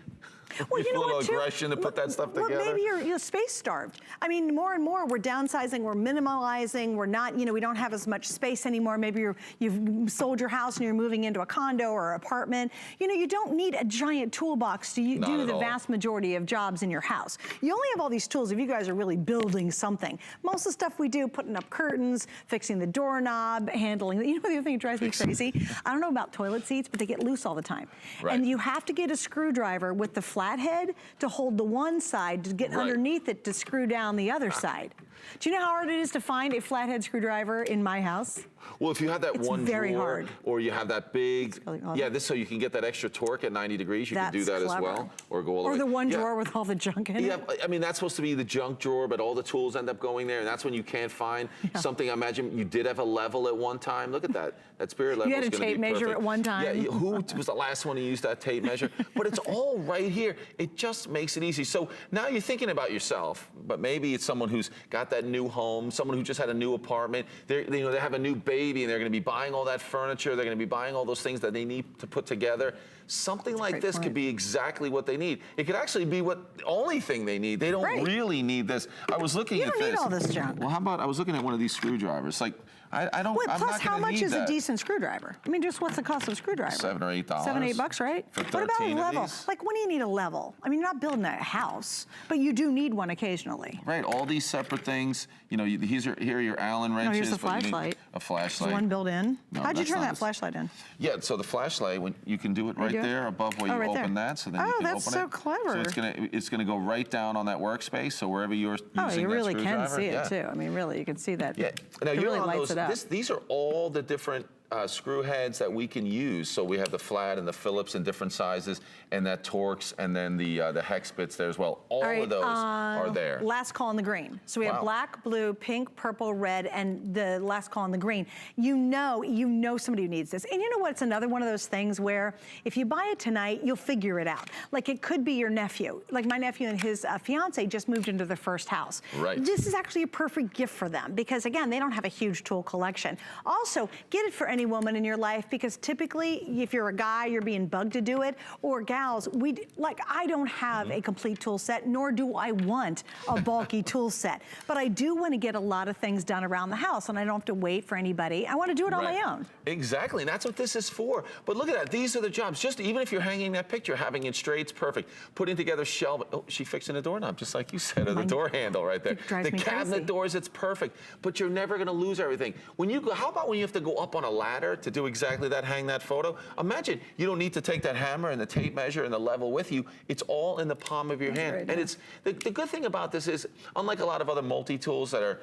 [SPEAKER 6] Well, you know
[SPEAKER 12] a little
[SPEAKER 6] what, too?
[SPEAKER 12] aggression to put that stuff together.
[SPEAKER 6] Well, maybe you're space starved. I mean, more and more we're downsizing, we're minimalizing, we're not, you know, we don't have as much space anymore. Maybe you've sold your house and you're moving into a condo or apartment. You know, you don't need a giant toolbox to do the vast majority of jobs in your house. You only have all these tools if you guys are really building something. Most of the stuff we do, putting up curtains, fixing the doorknob, handling, you know, the other thing that drives me crazy? I don't know about toilet seats, but they get loose all the time.
[SPEAKER 12] Right.
[SPEAKER 6] And you have to get a screwdriver with the flathead to hold the one side, to get underneath it to screw down the other side. Do you know how hard it is to find a flathead screwdriver in my house?
[SPEAKER 12] Well, if you have that one
[SPEAKER 6] very
[SPEAKER 12] drawer,
[SPEAKER 6] hard.
[SPEAKER 12] or you have that big, this so you can get that extra torque at 90 degrees, you can do that as well, or go all the way.
[SPEAKER 6] Or the one drawer with all the junk in it.
[SPEAKER 12] I mean, that's supposed to be the junk drawer, but all the tools end up going there, and that's when you can't find something. I imagine you did have a level at one time. Look at that. That spirit level is going to be perfect.
[SPEAKER 6] You had a tape measure at one time.
[SPEAKER 12] Yeah, who was the last one to use that tape measure? But it's all right here. It just makes it easy. So now you're thinking about yourself, but maybe it's someone who's got that new home, someone who just had a new apartment. They have a new baby, and they're going to be buying all that furniture. They're going to be buying all those things that they need to put together. Something like this could be exactly what they need. It could actually be the only thing they need. They don't really need this. I was looking at this.
[SPEAKER 6] You don't need all this junk.
[SPEAKER 12] Well, how about I was looking at one of these screwdrivers. Like, I don't.
[SPEAKER 6] Wait,
[SPEAKER 12] I'm
[SPEAKER 6] plus,
[SPEAKER 12] not
[SPEAKER 6] how much is
[SPEAKER 12] that.
[SPEAKER 6] a decent screwdriver? I mean, just what's the cost of a screwdriver?
[SPEAKER 12] $7 or $8.
[SPEAKER 6] $7, $8, right?
[SPEAKER 12] For
[SPEAKER 6] what about a
[SPEAKER 12] 13 of
[SPEAKER 6] level?
[SPEAKER 12] these?
[SPEAKER 6] Like, when do you need a level? I mean, you're not building a house, but you do need one occasionally.
[SPEAKER 12] Right. All these separate things. You know, here are your Allen wrenches.
[SPEAKER 6] No, here's the flashlight.
[SPEAKER 12] A flashlight.
[SPEAKER 6] Is one built in?
[SPEAKER 12] No,
[SPEAKER 6] how'd you turn that flashlight in?
[SPEAKER 12] Yeah. So the flashlight, when you can do it right there above where you open that, so then you can open it.
[SPEAKER 6] Oh, that's so clever.
[SPEAKER 12] So it's gonna go right down on that workspace. So wherever you're using that screwdriver.
[SPEAKER 6] Oh, you really can see it too. I mean, really, you can see that.
[SPEAKER 12] Yeah. Now
[SPEAKER 6] it really lights it up.
[SPEAKER 12] These are all the different screw heads that we can use. So we have the flat and the Phillips in different sizes, and that Torx, and then the hex bits there as well. All of those are there.
[SPEAKER 6] Last call in the green. So we have black, blue, pink, purple, red, and the last call in the green. You know somebody who needs this. And you know what? It's another one of those things where if you buy it tonight, you'll figure it out. Like, it could be your nephew. Like, my nephew and his fiance just moved into their first house. Right. This is actually a perfect gift for them because, again, they don't have a huge tool collection. Also, get it for any woman in your life, because typically if you're a guy, you're being bugged to do it, or gals, I don't have a complete tool set, nor do I want a bulky tool set. But I do want to get a lot of things done around the house, and I don't have to wait for anybody. I want to do it on my own.
[SPEAKER 12] Exactly, and that's what this is for. But look at that, these are the jobs. Just even if you're hanging that picture, having it straight's perfect. Putting together shelf, oh, she's fixing the doorknob, just like you said, or the door handle right there. The cabinet doors, it's perfect, but you're never gonna lose everything. When you go, how about when you have to go up on a ladder to do exactly that, hang that photo? Imagine you don't need to take that hammer and the tape measure and the level with you. It's all in the palm of your hand. And it's the good thing about this is, unlike a lot of other multi-tools that are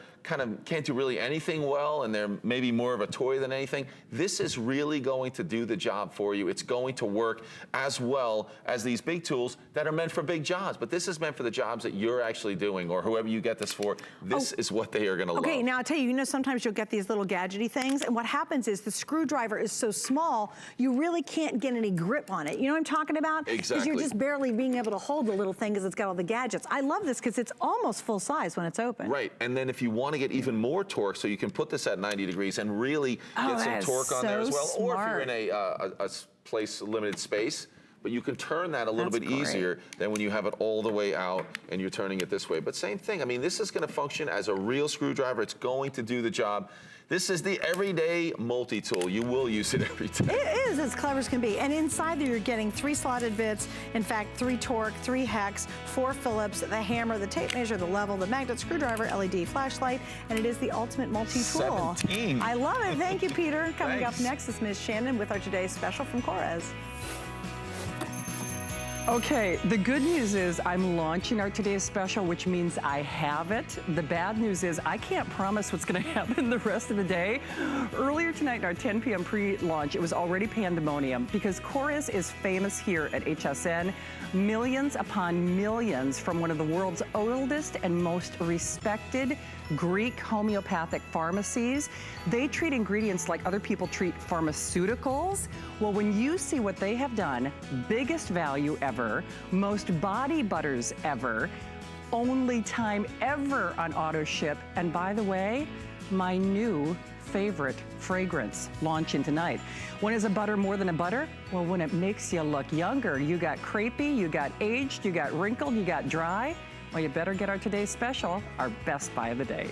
[SPEAKER 12] can't do really anything well, and they're maybe more of a toy than anything, this is really going to do the job for you. It's going to work as well as these big tools that are meant for big jobs. But this is meant for the jobs that you're actually doing, or whoever you get this for. This is what they are going to love.
[SPEAKER 6] Okay, now I'll tell you, sometimes you'll get these little gadgety things, and what happens is the screwdriver is so small, you really can't get any grip on it. You know what I'm talking about?
[SPEAKER 12] Exactly.
[SPEAKER 6] Because you're just barely being able to hold the little thing because it's got all the gadgets. I love this because it's almost full size when it's open.
[SPEAKER 12] Right, and then if you want to get even more torque, so you can put this at 90 degrees and really get some torque on there as well. Or if you're in a place, limited space, but you can turn that a little bit easier than when you have it all the way out and you're turning it this way. But same thing, I mean, this is going to function as a real screwdriver. It's going to do the job. This is the everyday multi-tool. You will use it every day.
[SPEAKER 6] It is as clever as can be. And inside there, you're getting 3 slotted bits. In fact, 3 torque, 3 hex, 4 Phillips, the hammer, the tape measure, the level, the magnet screwdriver, LED flashlight, and it is the ultimate multi-tool.
[SPEAKER 12] 17.
[SPEAKER 6] I love it. Thank you, Peter. Coming up next is Ms. Shannon with our today's special from Korres.
[SPEAKER 13] Okay, the good news is I'm launching our today's special, which means I have it. The bad news is I can't promise what's going to happen the rest of the day. Earlier tonight in our 10 p.m. pre-launch, it was already pandemonium because Korres is famous here at HSN. Millions upon millions from one of the world's oldest and most respected Greek homeopathic pharmacies. They treat ingredients like other people treat pharmaceuticals. Well, when you see what they have done, biggest value ever, most body butters ever, only time ever on auto ship, and by the way, my new favorite fragrance launching tonight. When is a butter more than a butter? Well, when it makes you look younger. You got crepey, you got aged, you got wrinkled, you got dry. Well, you better get our today's special, our best buy of the day.